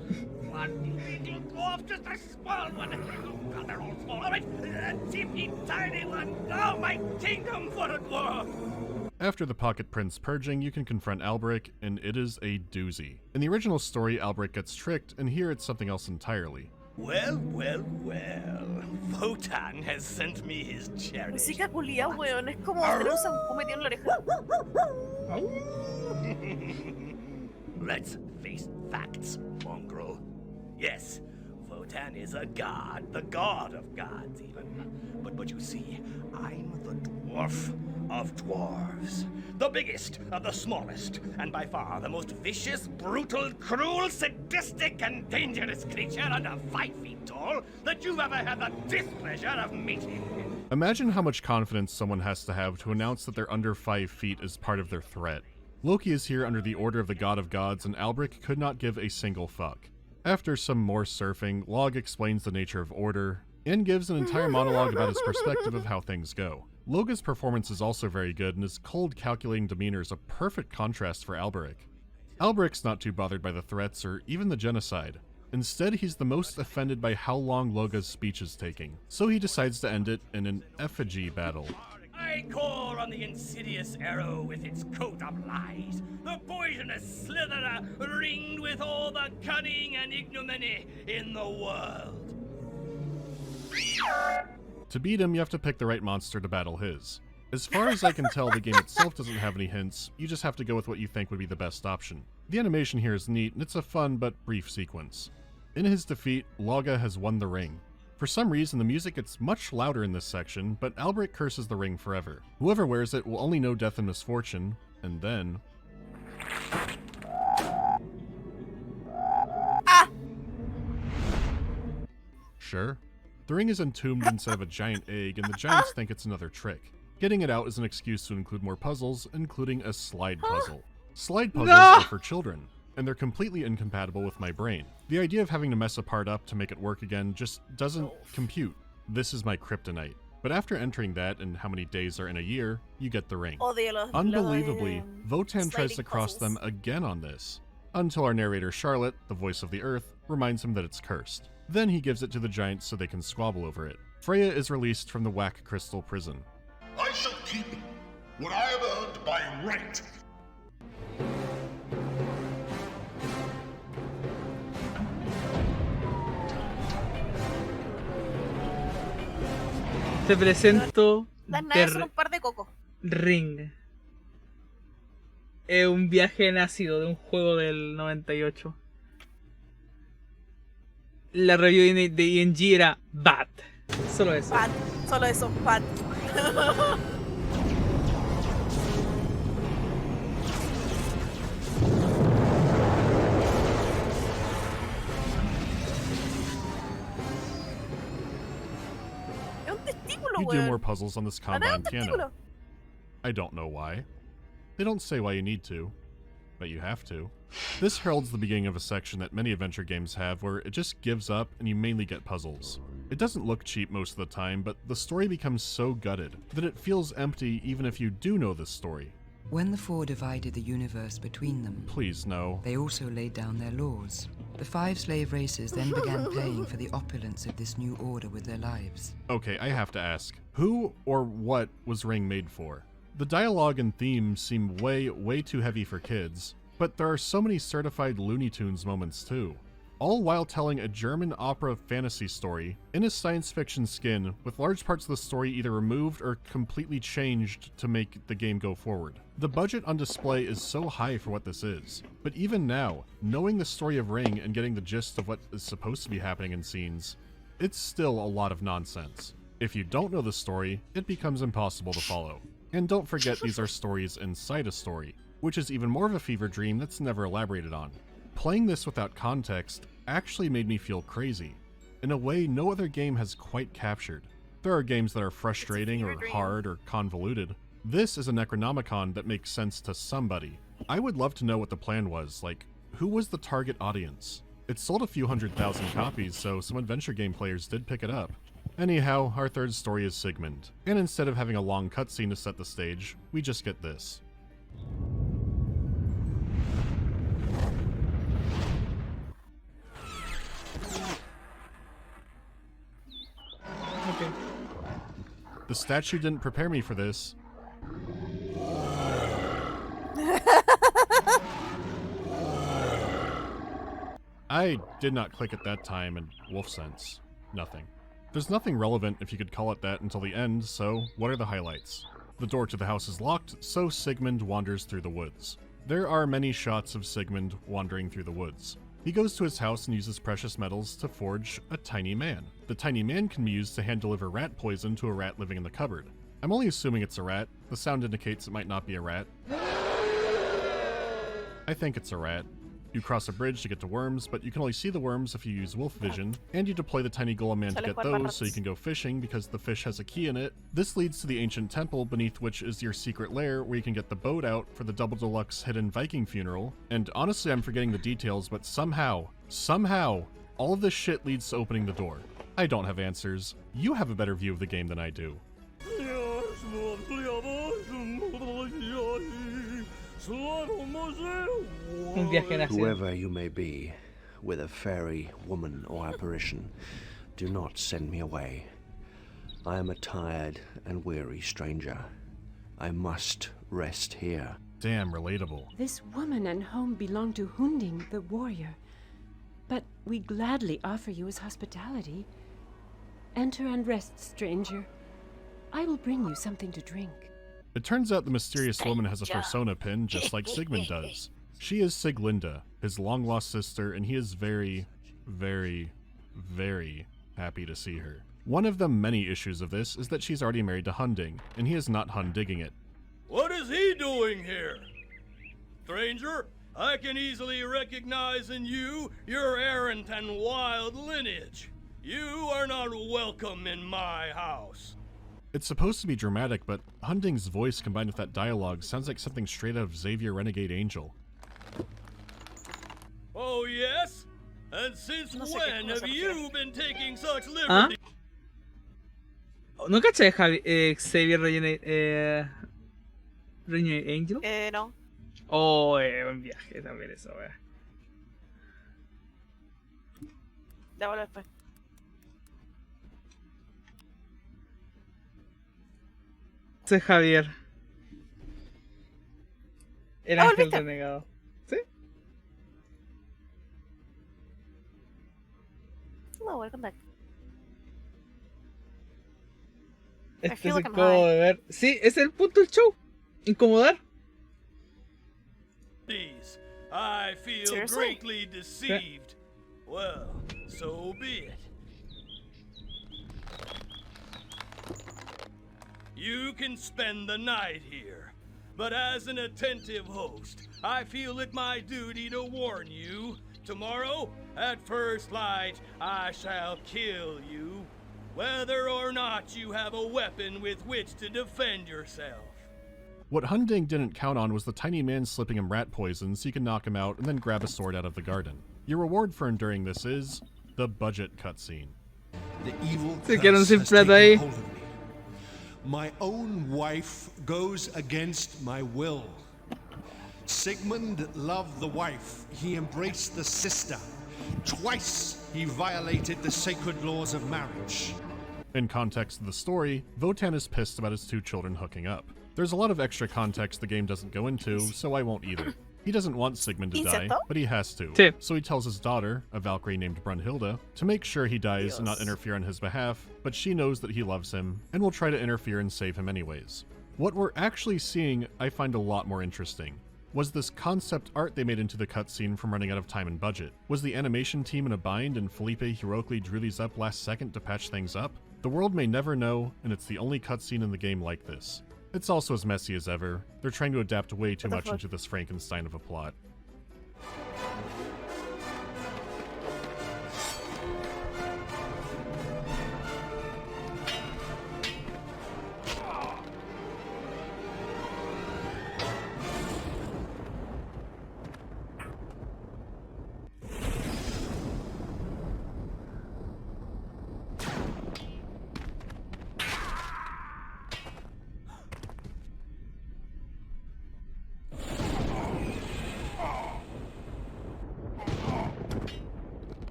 One little dwarf, just a small one. Oh, God, they're all small. All right, a teeny tiny one. Oh, my kingdom for a dwarf! After the Pocket Prince purging, you can confront Albrecht, and it is a doozy. In the original story, Albrecht gets tricked, and here it's something else entirely. Well. Wotan has sent me his chariot. Música culia, weón. Es como tener un zampú metido en la oreja. Let's face facts, mongrel. Yes, Wotan is a god, the god of gods even. But you see, I'm the dwarf of dwarves. The biggest of the smallest, and by far the most vicious, brutal, cruel, sadistic, and dangerous creature under 5 feet tall that you've ever had the displeasure of meeting. Imagine how much confidence someone has to have to announce that they're under 5 feet as part of their threat. Loki is here under the order of the god of gods, and Albrecht could not give a single fuck. After some more surfing, Log explains the nature of order, and gives an entire monologue about his perspective of how things go. Loga's performance is also very good, and his cold, calculating demeanor is a perfect contrast for Albrecht. Albrecht's not too bothered by the threats or even the genocide. Instead, he's the most offended by how long Loga's speech is taking, so he decides to end it in an effigy battle. I call on the insidious arrow with its coat of lies, the poisonous slitherer ringed with all the cunning and ignominy in the world. To beat him, you have to pick the right monster to battle his. As far as I can tell, the game itself doesn't have any hints, you just have to go with what you think would be the best option. The animation here is neat, and it's a fun but brief sequence. In his defeat, Loga has won the ring. For some reason, the music gets much louder in this section, but Albrecht curses the ring forever. Whoever wears it will only know death and misfortune, and then... Sure. The ring is entombed instead of a giant egg, and the giants think it's another trick. Getting it out is an excuse to include more puzzles, including a slide puzzle. Slide puzzles are for children, and they're completely incompatible with my brain. The idea of having to mess a part up to make it work again just doesn't compute. This is my kryptonite. But after entering that and how many days are in a year, you get the ring. Unbelievably, Votan tries to cross them again on this, until our narrator Charlotte, the voice of the earth, reminds him that it's cursed. Then he gives it to the giants so they can squabble over it. Freya is released from the Whack Crystal prison. I shall keep what I have earned by right. Te presento Las naves son un par de coco. Ring. Es un viaje en ácido de un juego del 98. La review de ING era bad. Solo eso. Bad. Solo eso, bad. You do more puzzles on this combine piano. I don't know why. They don't say why you need to, but you have to. This heralds the beginning of a section that many adventure games have where it just gives up and you mainly get puzzles. It doesn't look cheap most of the time, but the story becomes so gutted that it feels empty even if you do know this story. When the Four divided the universe between them, please no, they also laid down their laws. The 5 slave races then began paying for the opulence of this new order with their lives. Okay, I have to ask, who or what was Ring made for? The dialogue and themes seem way too heavy for kids, but there are so many certified Looney Tunes moments too. All while telling a German opera fantasy story in a science fiction skin, with large parts of the story either removed or completely changed to make the game go forward. The budget on display is so high for what this is, but even now, knowing the story of Ring and getting the gist of what is supposed to be happening in scenes, it's still a lot of nonsense. If you don't know the story, it becomes impossible to follow. And don't forget these are stories inside a story, which is even more of a fever dream that's never elaborated on. Playing this without context actually made me feel crazy, in a way no other game has quite captured. There are games that are frustrating or hard or convoluted. This is a Necronomicon that makes sense to somebody. I would love to know what the plan was, like, who was the target audience? It sold a few 100,000 copies, so some adventure game players did pick it up. Anyhow, our third story is Sigmund, and instead of having a long cutscene to set the stage, we just get this. Okay. The statue didn't prepare me for this. I did not click at that time, and wolf sense. Nothing. There's nothing relevant, if you could call it that, until the end, so what are the highlights? The door to the house is locked, so Sigmund wanders through the woods. There are many shots of Sigmund wandering through the woods. He goes to his house and uses precious metals to forge a tiny man. The tiny man can be used to hand-deliver rat poison to a rat living in the cupboard. I'm only assuming it's a rat. The sound indicates it might not be a rat. I think it's a rat. You cross a bridge to get to worms, but you can only see the worms if you use wolf vision, and you deploy the tiny golem man to get those so you can go fishing because the fish has a key in it. This leads to the ancient temple beneath which is your secret lair where you can get the boat out for the double deluxe hidden Viking funeral. And honestly, I'm forgetting the details, but somehow, all of this shit leads to opening the door. I don't have answers. You have a better view of the game than I do. Whoever you may be, whether fairy, woman, or apparition, do not send me away. I am a tired and weary stranger. I must rest here. Damn relatable. This woman and home belong to Hunding, the warrior. But we gladly offer you his hospitality. Enter and rest, stranger. I will bring you something to drink. It turns out the mysterious woman has a persona pin just like Sigmund does. She is Siglinda, his long-lost sister, and he is very very, very happy to see her. One of the many issues of this is that she's already married to Hunding, and he is not Hun-digging it. What is he doing here? Stranger, I can easily recognize in you your errant and wild lineage. You are not welcome in my house. It's supposed to be dramatic, but Hunding's voice combined with that dialogue sounds like something straight out of Xavier Renegade Angel. Oh yes? And since when have you been taking such liberty? ¿No cachai Xavier Renegade Angel? No. Oh, buen viaje también eso, wea. Ya vuelvo después. Ese es Javier. El ángel renegado. ¿Sí? No, welcome back. Este es el incómodo de ver. Sí, ese es el punto del show. Incomodar. I feel greatly deceived. Well, so be it. You can spend the night here, but as an attentive host, I feel it my duty to warn you. Tomorrow, at first light, I shall kill you, whether or not you have a weapon with which to defend yourself. What Hunding didn't count on was the tiny man slipping him rat poison so you can knock him out and then grab a sword out of the garden. Your reward for enduring this is the budget cutscene. The evil Se quedaron sin curse has plata taken ahí. hold of me. My own wife goes against my will. Sigmund loved the wife. He embraced the sister. Twice he violated the sacred laws of marriage. In context of the story, Votan is pissed about his two children hooking up. There's a lot of extra context the game doesn't go into, so I won't either. He doesn't want Sigmund to die, but he has to. Sí. So he tells his daughter, a Valkyrie named Brunhilde, to make sure he dies and not interfere on his behalf, but she knows that he loves him, and will try to interfere and save him anyways. What we're actually seeing, I find a lot more interesting. Was this concept art they made into the cutscene from running out of time and budget? Was the animation team in a bind and Felipe heroically drew these up last second to patch things up? The world may never know, and it's the only cutscene in the game like this. It's also as messy as ever. They're trying to adapt way too much into this Frankenstein of a plot.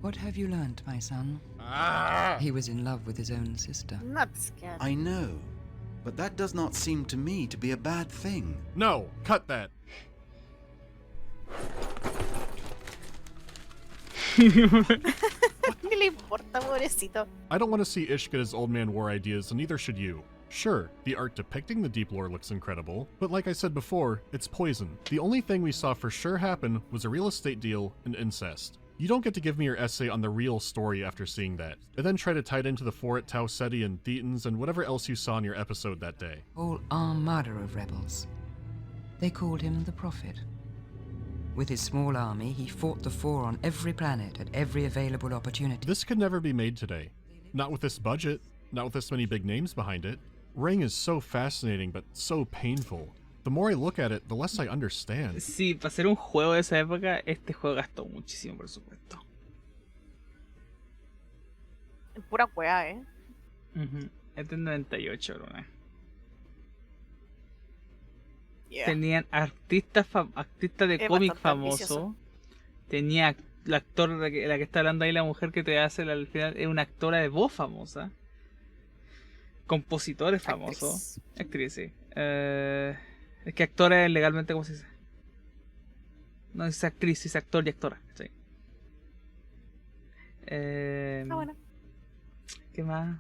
What have you learnt, my son? He was in love with his own sister. Not scared. I know, but that does not seem to me to be a bad thing. No, cut that. ¿Qué le importa, pobrecito? I don't want to see Ish get his old man war ideas, and neither should you. Sure, the art depicting the deep lore looks incredible, but like I said before, it's poison. The only thing we saw for sure happen was a real estate deal and incest. You don't get to give me your essay on the real story after seeing that, and then try to tie it into the four at Tau Ceti and Thetans and whatever else you saw in your episode that day. Whole armada of rebels. They called him the Prophet. With his small army, he fought the Four on every planet at every available opportunity. This could never be made today. Not with this budget, not with this many big names behind it. Ring is so fascinating, but so painful. The more I look at it, the less I understand. Sí, para ser un juego de esa época, este juego gastó muchísimo presupuesto. Pura cueva, Este es 98, ¿no? Yeah. Tenían artistas de cómic famosos. Tenía la actor, la que está hablando ahí, la mujer que te hace al final, es una actora de voz famosa. Compositores famosos. Actriz, sí. Es que actora es legalmente, ¿cómo se dice? No es actriz, es actor y actora. Sí. Bueno. ¿Qué más?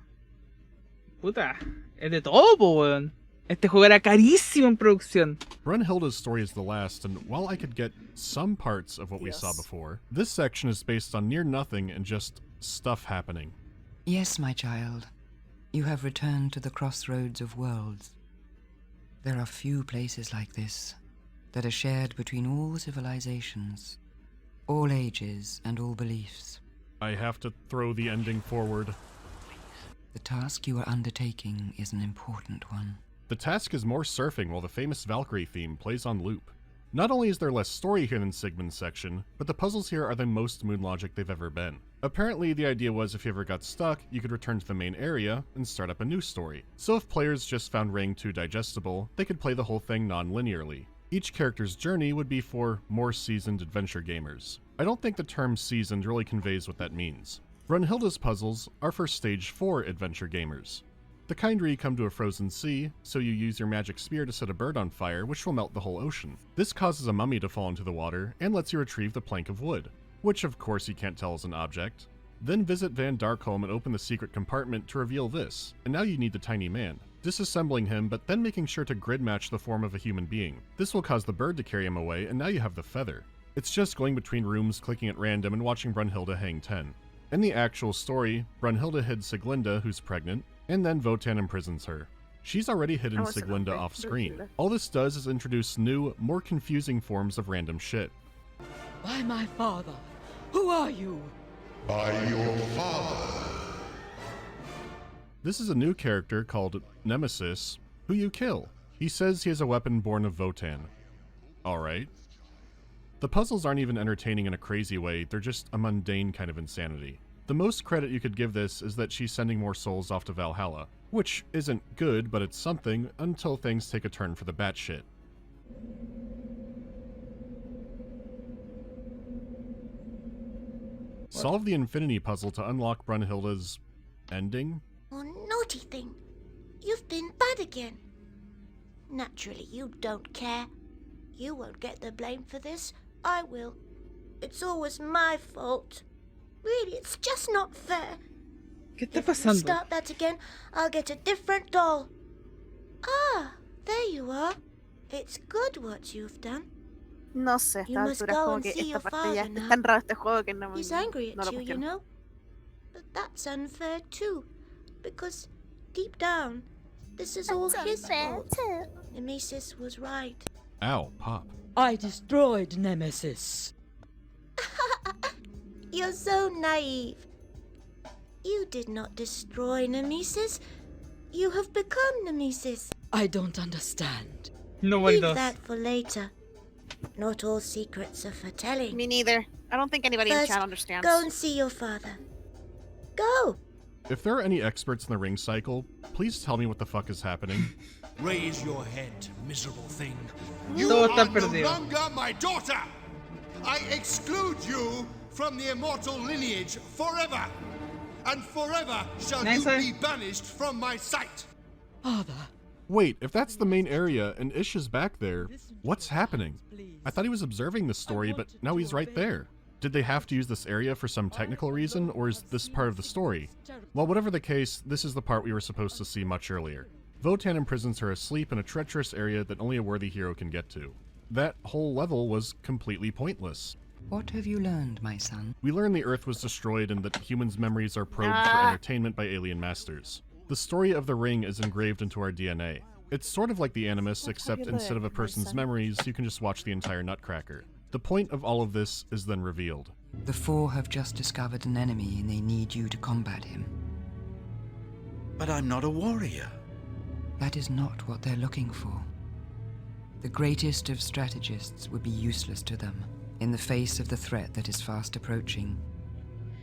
Puta, es de todo, po, weón. Este juego era carísimo en producción. Brunhilde's story is the last, and while I could get some parts of what we saw before, this section is based on near nothing and just stuff happening. Yes, my child. You have returned to the crossroads of worlds. There are few places like this that are shared between all civilizations, all ages, and all beliefs. I have to throw the ending forward. The task you are undertaking is an important one. The task is more surfing while the famous Valkyrie theme plays on loop. Not only is there less story here than Sigmund's section, but the puzzles here are the most Moon logic they've ever been. Apparently, the idea was if you ever got stuck, you could return to the main area and start up a new story. So if players just found Ring too digestible, they could play the whole thing non-linearly. Each character's journey would be for more seasoned adventure gamers. I don't think the term seasoned really conveys what that means. Brunhilde's puzzles are for Stage 4 adventure gamers. The kind where you come to a frozen sea, so you use your magic spear to set a bird on fire, which will melt the whole ocean. This causes a mummy to fall into the water, and lets you retrieve the plank of wood, which of course you can't tell is an object. Then visit Van Darkholm and open the secret compartment to reveal this, and now you need the tiny man. Disassembling him, but then making sure to grid match the form of a human being. This will cause the bird to carry him away, and now you have the feather. It's just going between rooms, clicking at random, and watching Brunhilde hang 10. In the actual story, Brunhilde hid Sieglinde, who's pregnant, and then Wotan imprisons her. She's already hidden Sieglinde off screen. All this does is introduce new, more confusing forms of random shit. By my father, who are you? By your father. This is a new character called Nemesis, who you kill. He says he has a weapon born of Wotan. Alright. The puzzles aren't even entertaining in a crazy way, they're just a mundane kind of insanity. The most credit you could give this is that she's sending more souls off to Valhalla, which isn't good, but it's something until things take a turn for the batshit. Solve the infinity puzzle to unlock Brunhilde's ending? Oh, naughty thing. You've been bad again. Naturally, you don't care. You won't get the blame for this. I will. It's always my fault. Really, it's just not fair. ¿Qué está If you pasando? start that again, I'll get a different doll. Ah, there you are. It's good what you've done. No sé, a You esta must altura es go como and que see esta your parte ya father es now. tan raro este juego que no, He's angry no at lo you, you cuestiono. know. But that's unfair too, because deep down, this is all his fault. Nemesis was right. Ow, Pop. I destroyed Nemesis. You're so naive. You did not destroy Nemesis. You have become Nemesis. I don't understand. Nobody Leave does. that for later. Not all secrets are for telling. Me neither. I don't think anybody in First, chat understands. go and see your father. Go! If there are any experts in the ring cycle, please tell me what the fuck is happening. Raise your head, miserable thing. You Todo are está no perdido. longer my daughter! I exclude you from the immortal lineage forever! And forever shall Nice, you sir. be banished from my sight! Father. Wait, if that's the main area and Ish is back there, what's happening? I thought he was observing the story, but now he's right there. Did they have to use this area for some technical reason, or is this part of the story? Well, whatever the case, this is the part we were supposed to see much earlier. Wotan imprisons her asleep in a treacherous area that only a worthy hero can get to. That whole level was completely pointless. What have you learned, my son? We learn the Earth was destroyed and that humans' memories are probed for entertainment by alien masters. The story of the ring is engraved into our DNA. It's sort of like the Animus, except instead of a person's memories, you can just watch the entire Nutcracker. The point of all of this is then revealed. The Four have just discovered an enemy and they need you to combat him. But I'm not a warrior. That is not what they're looking for. The greatest of strategists would be useless to them in the face of the threat that is fast approaching.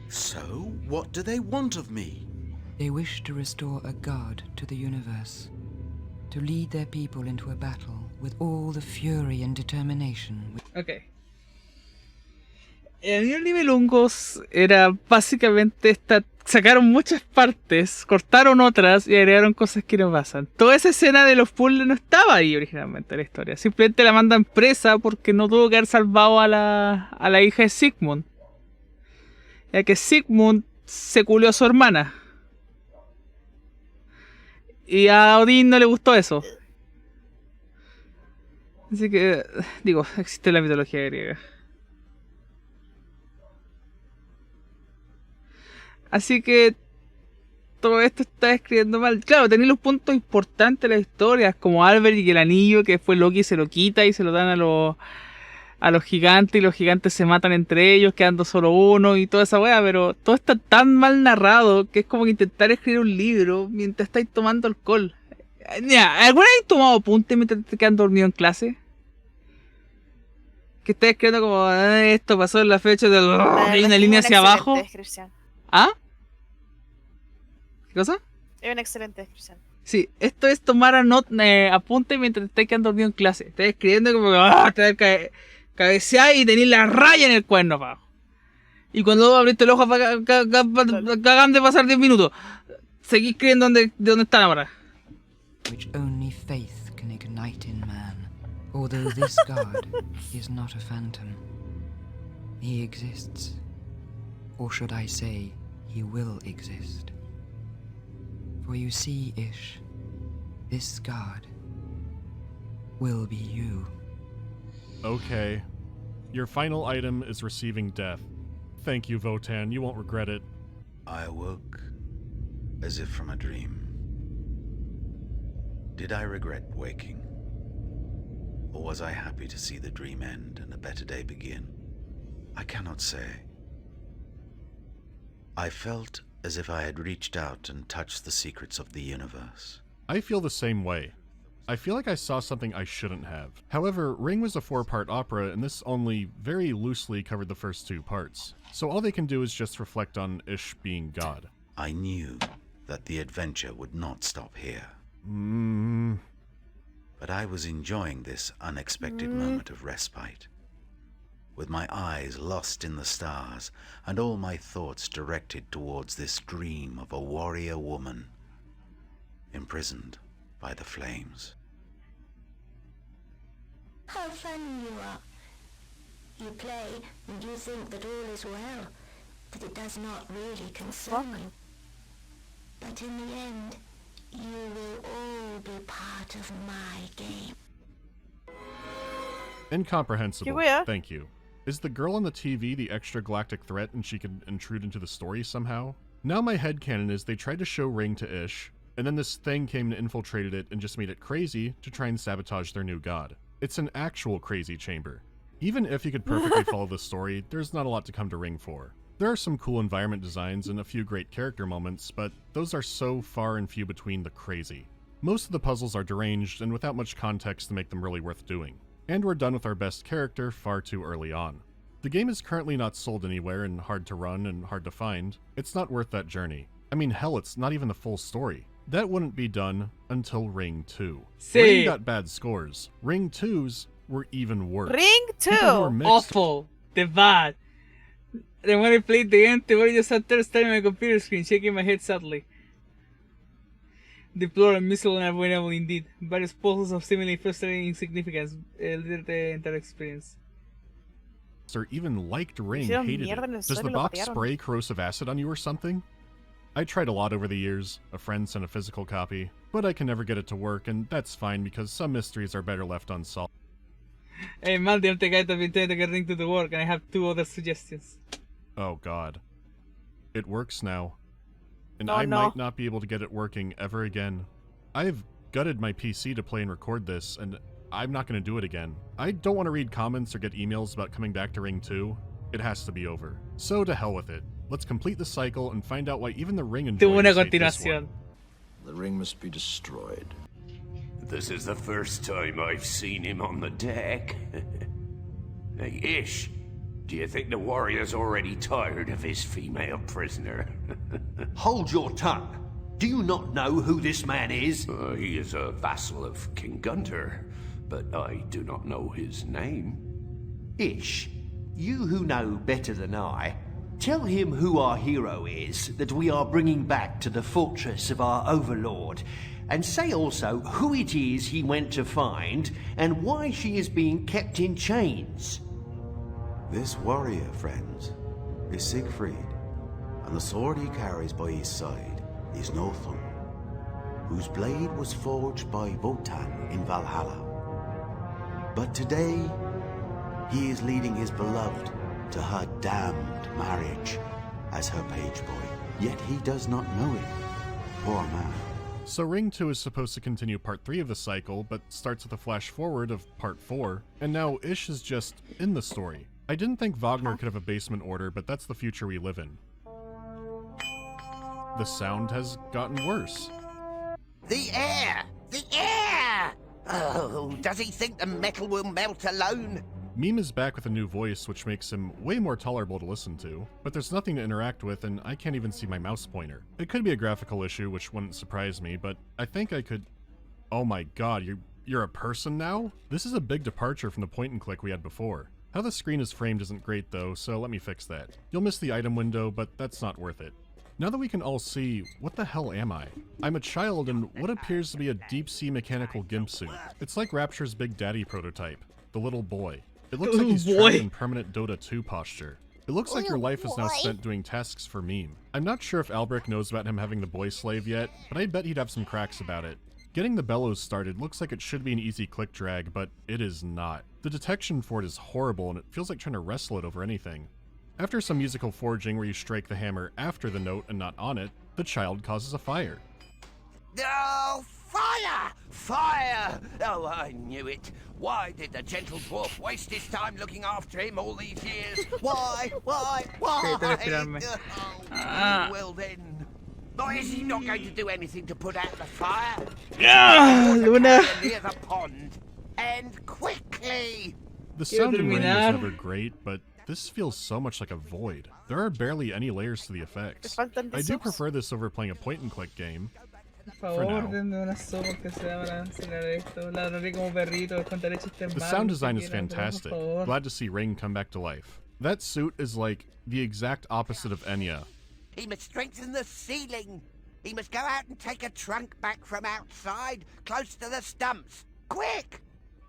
So, what do they want of me? They wish to restore a god to the universe, to lead their people into a battle with all the fury and determination. Ok. El Nibelungos era básicamente esta. Sacaron muchas partes, cortaron otras y agregaron cosas que no pasan. Toda esa escena de los puzzles no estaba ahí originalmente en la historia. Simplemente la mandan presa porque no tuvo que haber salvado a la hija de Sigmund. Ya que Sigmund se culió a su hermana. Y a Odín no le gustó eso. Así que, digo, existe la mitología griega. Así que todo esto está escribiendo mal. Claro, tenéis los puntos importantes de la historia, como Albert y el anillo, que fue Loki se lo quita y se lo dan a los gigantes, y los gigantes se matan entre ellos, quedando solo uno y toda esa wea, pero todo está tan mal narrado que es como que intentar escribir un libro mientras estáis tomando alcohol. ¿Alguna vez has tomado apuntes mientras te quedan dormido en clase? Que estáis escribiendo como, esto pasó en la fecha del... Hay una línea hacia abajo. ¿Ah? ¿Qué cosa? Es una excelente descripción. Sí, esto es tomar apuntes mientras te estás quedando dormido en clase. Estás escribiendo como que te cabecear y tenés la raya en el cuerno para abajo. Y cuando abriste el ojo acaban de pasar 10 minutos. Seguís escribiendo de dónde están ahora. Which only faith can ignite in man. Although this god is not a phantom, he exists. Or should I say, he will exist. For you see, Ish, this god will be you. Okay. Your final item is receiving death. Thank you, Votan. You won't regret it. I awoke as if from a dream. Did I regret waking? Or was I happy to see the dream end and a better day begin? I cannot say. I felt as if I had reached out and touched the secrets of the universe. I feel the same way. I feel like I saw something I shouldn't have. However, Ring was a 4-part opera, and this only very loosely covered the first 2 parts. So all they can do is just reflect on Ish being God. I knew that the adventure would not stop here. But I was enjoying this unexpected moment of respite. With my eyes lost in the stars, and all my thoughts directed towards this dream of a warrior woman, imprisoned by the flames. How funny you are. You play and you think that all is well, that it does not really concern you. But in the end, you will all be part of my game. Incomprehensible. Thank you. Is the girl on the TV the extra-galactic threat and she can intrude into the story somehow? Now my headcanon is they tried to show Ring to Ish, and then this thing came and infiltrated it and just made it crazy to try and sabotage their new god. It's an actual crazy chamber. Even if you could perfectly follow the story, there's not a lot to come to Ring for. There are some cool environment designs and a few great character moments, but those are so far and few between the crazy. Most of the puzzles are deranged and without much context to make them really worth doing. And we're done with our best character far too early on. The game is currently not sold anywhere and hard to run and hard to find. It's not worth that journey. I mean, hell, it's not even the full story. That wouldn't be done until Ring 2. Sí. Ring got bad scores. Ring 2's were even worse. Ring 2? Awful. The bad. Then when I played the game, the video sat there staring at my computer screen, shaking my head sadly. Deplorable, miserable, and unavoidable indeed. Various puzzles of seemingly frustrating insignificance. The entire experience. Or even liked Ring, hated it. Does the box spray corrosive acid on you or something? I tried a lot over the years. A friend sent a physical copy, but I can never get it to work, and that's fine because some mysteries are better left unsolved. Hey man, the guy that been trying to get Ring to work, and I have 2 other suggestions. Oh god. It works now. And I might not be able to get it working ever again. I've gutted my PC to play and record this, and I'm not going to do it again. I don't want to read comments or get emails about coming back to Ring 2. It has to be over. So to hell with it. Let's complete the cycle and find out why even the Ring enjoys this one. The ring must be destroyed. This is the first time I've seen him on the deck. Hey, Ish, do you think the warrior's already tired of his female prisoner? Hold your tongue. Do you not know who this man is? He is a vassal of King Gunter, but I do not know his name. Ish, you who know better than I, tell him who our hero is that we are bringing back to the fortress of our overlord, and say also who it is he went to find and why she is being kept in chains. This warrior, friends, is Siegfried, and the sword he carries by his side is Nothung, whose blade was forged by Wotan in Valhalla. But today, he is leading his beloved to her damned marriage as her page boy. Yet he does not know it. Poor man. So Ring 2 is supposed to continue part 3 of the cycle, but starts with a flash forward of part 4, and now Ish is just in the story. I didn't think Wagner could have a basement order, but that's the future we live in. The sound has gotten worse. The air! The air! Oh, does he think the metal will melt alone? Meme is back with a new voice, which makes him way more tolerable to listen to, but there's nothing to interact with and I can't even see my mouse pointer. It could be a graphical issue, which wouldn't surprise me, but I think I could... Oh my god, you're a person now? This is a big departure from the point and click we had before. How the screen is framed isn't great though, so let me fix that. You'll miss the item window, but that's not worth it. Now that we can all see, what the hell am I? I'm a child in what appears to be a deep-sea mechanical gimp suit. It's like Rapture's Big Daddy prototype, the little boy. It looks like he's trapped in permanent Dota 2 posture. It looks like your life is now spent doing tasks for Meme. I'm not sure if Albrecht knows about him having the boy slave yet, but I bet he'd have some cracks about it. Getting the bellows started looks like it should be an easy click drag, but it is not. The detection for it is horrible and it feels like trying to wrestle it over anything. After some musical forging where you strike the hammer after the note and not on it, the child causes a fire. Oh, fire! Fire! Oh, I knew it. Why did the gentle dwarf waste his time looking after him all these years? Why? Why? Oh, well then. Or is he not going to do anything to put out the fire? Luna! Near the pond. And quickly! The sound in Ring was never great, but this feels so much like a void. There are barely any layers to the effects. I do prefer this over playing a point-and-click game. The sound design is fantastic. Glad to see Ring come back to life. That suit is like the exact opposite of Enya. He must strengthen the ceiling. He must go out and take a trunk back from outside, close to the stumps. Quick!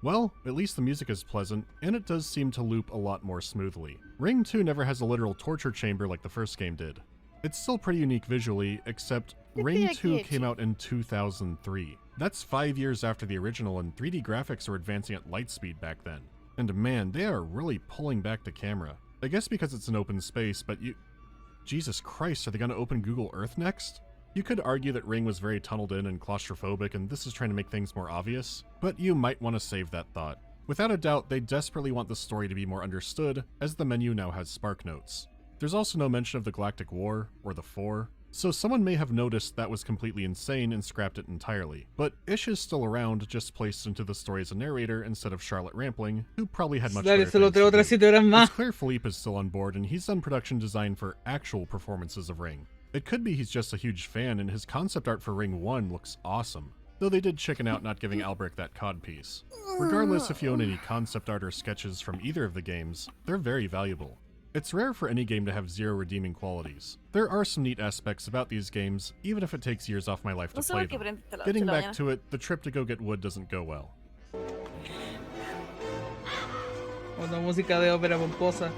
Well, at least the music is pleasant, and it does seem to loop a lot more smoothly. Ring 2 never has a literal torture chamber like the first game did. It's still pretty unique visually, except Ring 2 came out in 2003. That's 5 years after the original, and 3D graphics were advancing at light speed back then. And man, they are really pulling back the camera. I guess because it's an open space, but Jesus Christ, are they gonna open Google Earth next? You could argue that Ring was very tunneled in and claustrophobic, and this is trying to make things more obvious, but you might want to save that thought. Without a doubt, they desperately want the story to be more understood, as the menu now has spark notes. There's also no mention of the Galactic War, or the Four, so someone may have noticed that was completely insane and scrapped it entirely. But Ish is still around, just placed into the story as a narrator instead of Charlotte Rampling, who probably had much better things to do. It's clear Philippe is still on board, and he's done production design for actual performances of Ring. It could be he's just a huge fan, and his concept art for Ring 1 looks awesome, though they did chicken out not giving Albrecht that codpiece. Regardless if you own any concept art or sketches from either of the games, they're very valuable. It's rare for any game to have zero redeeming qualities. There are some neat aspects about these games, even if it takes years off my life to play them. Getting back to it, the trip to go get wood doesn't go well. Una música de ópera pomposa.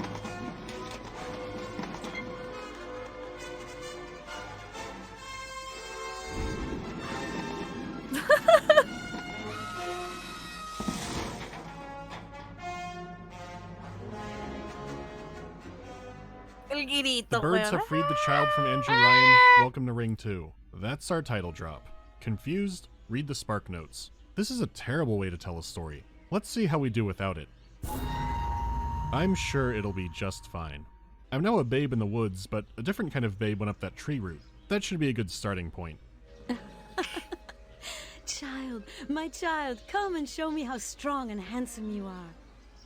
The birds have freed the child from Andrew Ryan. Welcome to Ring 2. That's our title drop. Confused? Read the spark notes. This is a terrible way to tell a story. Let's see how we do without it. I'm sure it'll be just fine. I'm now a babe in the woods, but a different kind of babe went up that tree root. That should be a good starting point. Child, my child, come and show me how strong and handsome you are.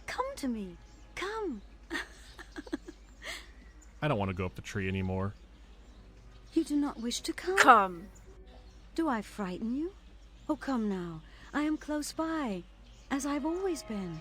Come to me. Come. I don't want to go up the tree anymore. You do not wish to come? Come. Do I frighten you? Oh, come now. I am close by, as I've always been.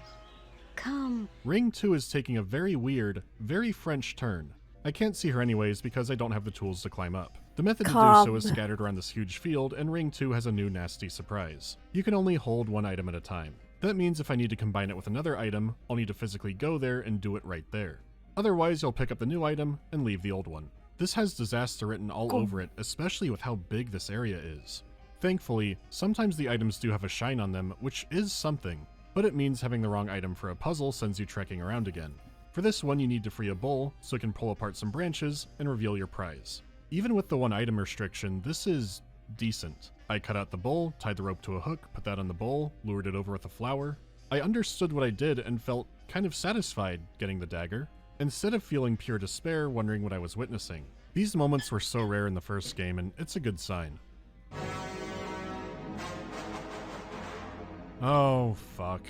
Come. Ring 2 is taking a very weird, very French turn. I can't see her anyways because I don't have the tools to climb up. The method to do so is scattered around this huge field, and Ring 2 has a new nasty surprise. You can only hold one item at a time. That means if I need to combine it with another item, I'll need to physically go there and do it right there. Otherwise, you'll pick up the new item and leave the old one. This has disaster written all over it, especially with how big this area is. Thankfully, sometimes the items do have a shine on them, which is something. but it means having the wrong item for a puzzle sends you trekking around again. For this one, you need to free a bull so it can pull apart some branches and reveal your prize. Even with the one item restriction, this is decent. I cut out the bull, tied the rope to a hook, put that on the bull, lured it over with a flower. I understood what I did and felt kind of satisfied getting the dagger, instead of feeling pure despair wondering what I was witnessing. These moments were so rare in the first game, and it's a good sign. Oh, fuck.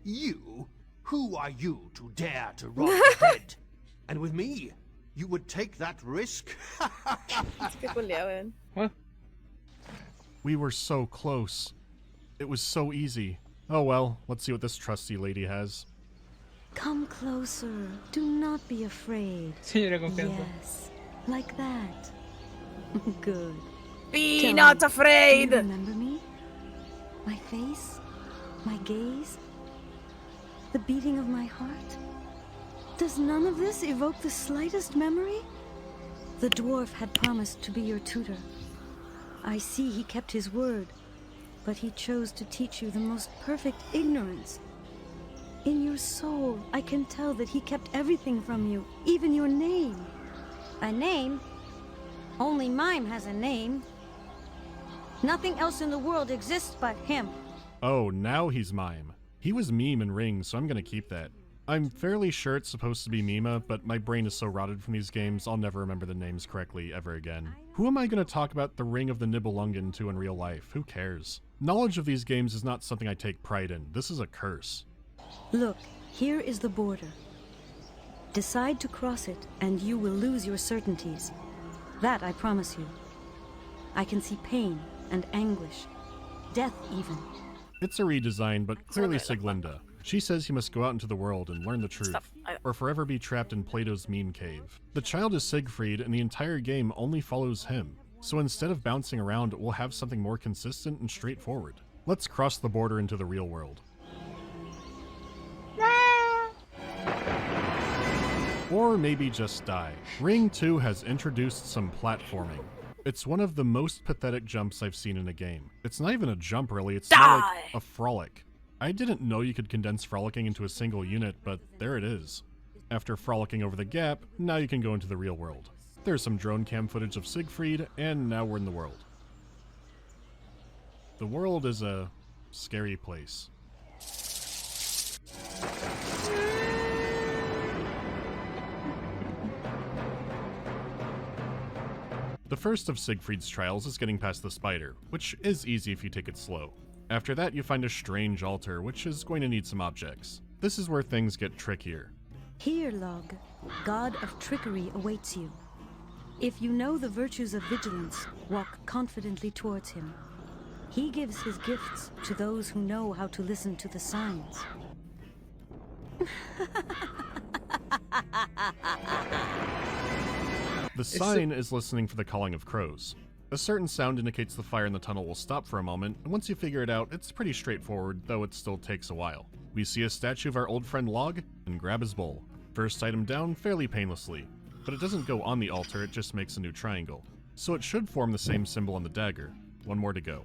You? Who are you to dare to rob the dead? And with me, you would take that risk? What? We were so close. It was so easy. Oh well, let's see what this trusty lady has. Come closer. Do not be afraid. Señora confianza. Yes, like that. Good. Be Tell not me, afraid. do you remember me? My face? My gaze? The beating of my heart? Does none of this evoke the slightest memory? The dwarf had promised to be your tutor. I see he kept his word, but he chose to teach you the most perfect ignorance. In your soul, I can tell that he kept everything from you, even your name. A name? Only Mime has a name. Nothing else in the world exists but him. Oh, now he's Mime. He was Meme in Ring, so I'm gonna keep that. I'm fairly sure it's supposed to be Mima, but my brain is so rotted from these games, I'll never remember the names correctly ever again. Who am I gonna talk about the Ring of the Nibelungen to in real life? Who cares? Knowledge of these games is not something I take pride in. This is a curse. Look, here is the border. Decide to cross it, and you will lose your certainties. That I promise you. I can see pain and anguish. Death even. It's a redesign, but clearly Siglinda. She says he must go out into the world and learn the truth, or forever be trapped in Plato's meme cave. The child is Siegfried, and the entire game only follows him. So instead of bouncing around, we'll have something more consistent and straightforward. Let's cross the border into the real world. Or maybe just die. Ring 2 has introduced some platforming. It's one of the most pathetic jumps I've seen in a game. It's not even a jump really, it's more like a frolic. I didn't know you could condense frolicking into a single unit, but there it is. After frolicking over the gap, now you can go into the real world. There's some drone cam footage of Siegfried, and now we're in the world. The world is a scary place. The first of Siegfried's trials is getting past the spider, which is easy if you take it slow. After that, you find a strange altar, which is going to need some objects. This is where things get trickier. Here, Log, god of trickery awaits you. If you know the virtues of vigilance, walk confidently towards him. He gives his gifts to those who know how to listen to the signs. The sign is listening for the calling of crows. A certain sound indicates the fire in the tunnel will stop for a moment, and once you figure it out, it's pretty straightforward, though it still takes a while. We see a statue of our old friend Log, and grab his bowl. First item down fairly painlessly, but it doesn't go on the altar, it just makes a new triangle. So it should form the same symbol on the dagger. One more to go.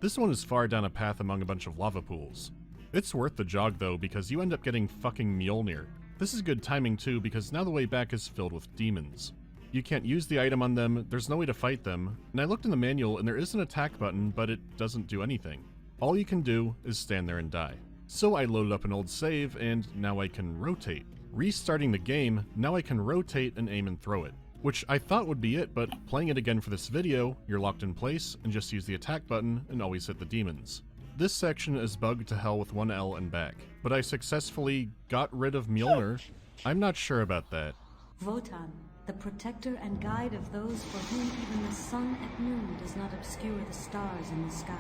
This one is far down a path among a bunch of lava pools. It's worth the jog though, because you end up getting fucking Mjolnir. This is good timing too, because now the way back is filled with demons. You can't use the item on them, there's no way to fight them, and I looked in the manual and there is an attack button, but it doesn't do anything. All you can do is stand there and die. So I loaded up an old save, and now I can rotate. Restarting the game, now I can rotate and aim and throw it. Which I thought would be it, but playing it again for this video, you're locked in place and just use the attack button and always hit the demons. This section is bugged to hell with one L and back, but I successfully got rid of Mjolnir. I'm not sure about that. Wotan, the protector and guide of those for whom even the sun at noon does not obscure the stars in the sky.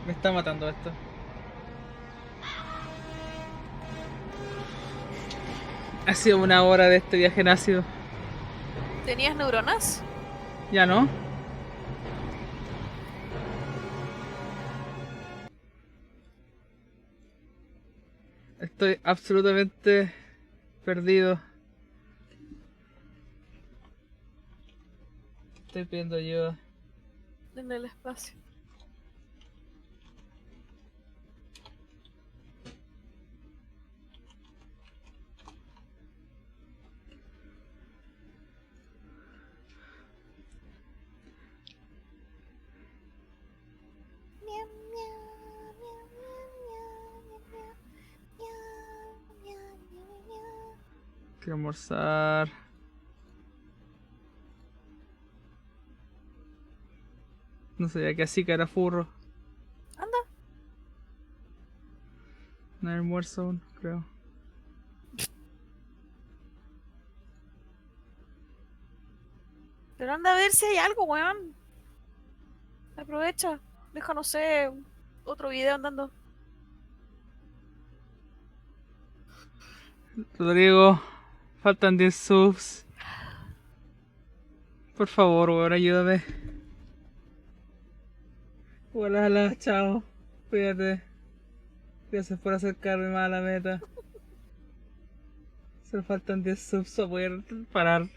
Me está matando esto. Ha sido una hora de este viaje en ácido. ¿Tenías neuronas? Ya no. Estoy absolutamente perdido. Estoy pidiendo ayuda. En el espacio. Quiero almorzar. No sabía que así que era furro. Anda. No hay almuerzo aún, creo. Pero anda a ver si hay algo, weón. Aprovecha. Deja, no sé, otro video andando. Rodrigo, faltan 10 subs. Por favor, weón, ayúdame. Hola, chao. Cuídate. Gracias por acercarme más a la meta. Solo faltan 10 subs para poder parar.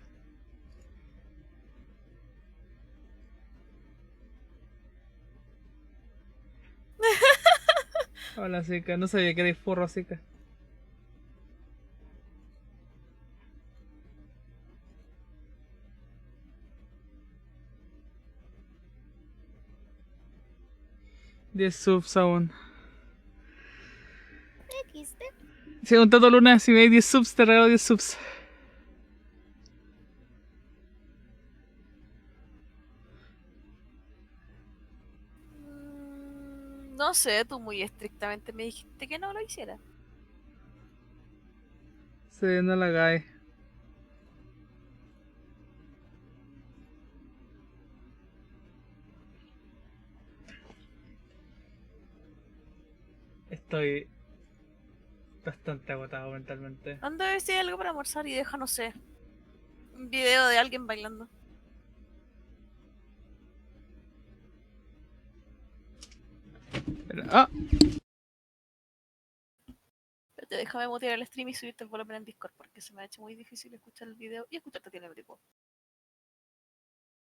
Hola, Zika. No sabía que eres furro, Zika. $10 subs aún. Si un Tato Luna, si me das 10 subs, te regalo 10 subs. No sé, tú muy estrictamente me dijiste que no lo hiciera. Sí, no la hagáis. Estoy bastante agotado mentalmente. Anda a ver si hay algo para almorzar y deja, no sé, un video de alguien bailando. Pero, ¡ah! Espérate, déjame mutear el stream y subirte el volumen en Discord porque se me ha hecho muy difícil escuchar el video y escucharte tiene tipo.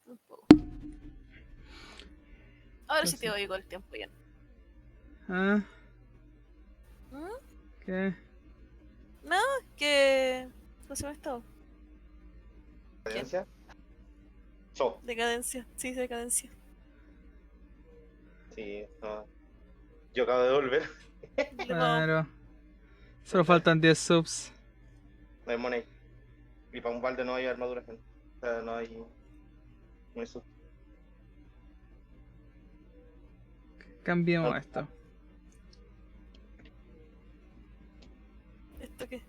Un poco. Ahora sí te oigo el tiempo bien. ¿Ah? ¿Mm? ¿Qué? No, que... ¿Cómo se llama esto? ¿Decadencia? Decadencia, sí, decadencia. Sí, no. Yo acabo de volver. Claro. Solo faltan 10 subs. No hay money. Y para un balde no hay armadura, gente. O sea, no hay... No hay sub. Cambiemos esto. ¿Esto qué?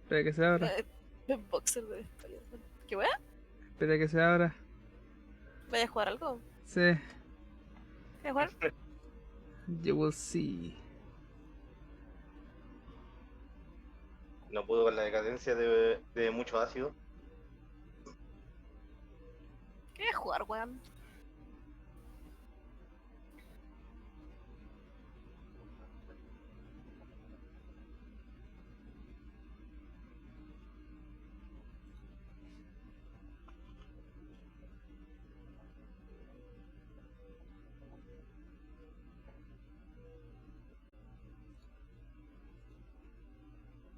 Espera que se abra. Boxer de historia. ¿Qué wea? Espera que se abra. ¿Vaya a jugar algo? Sí. ¿Vaya a jugar? You will see. No pudo con la decadencia de mucho ácido. ¿Qué voy a jugar, weón?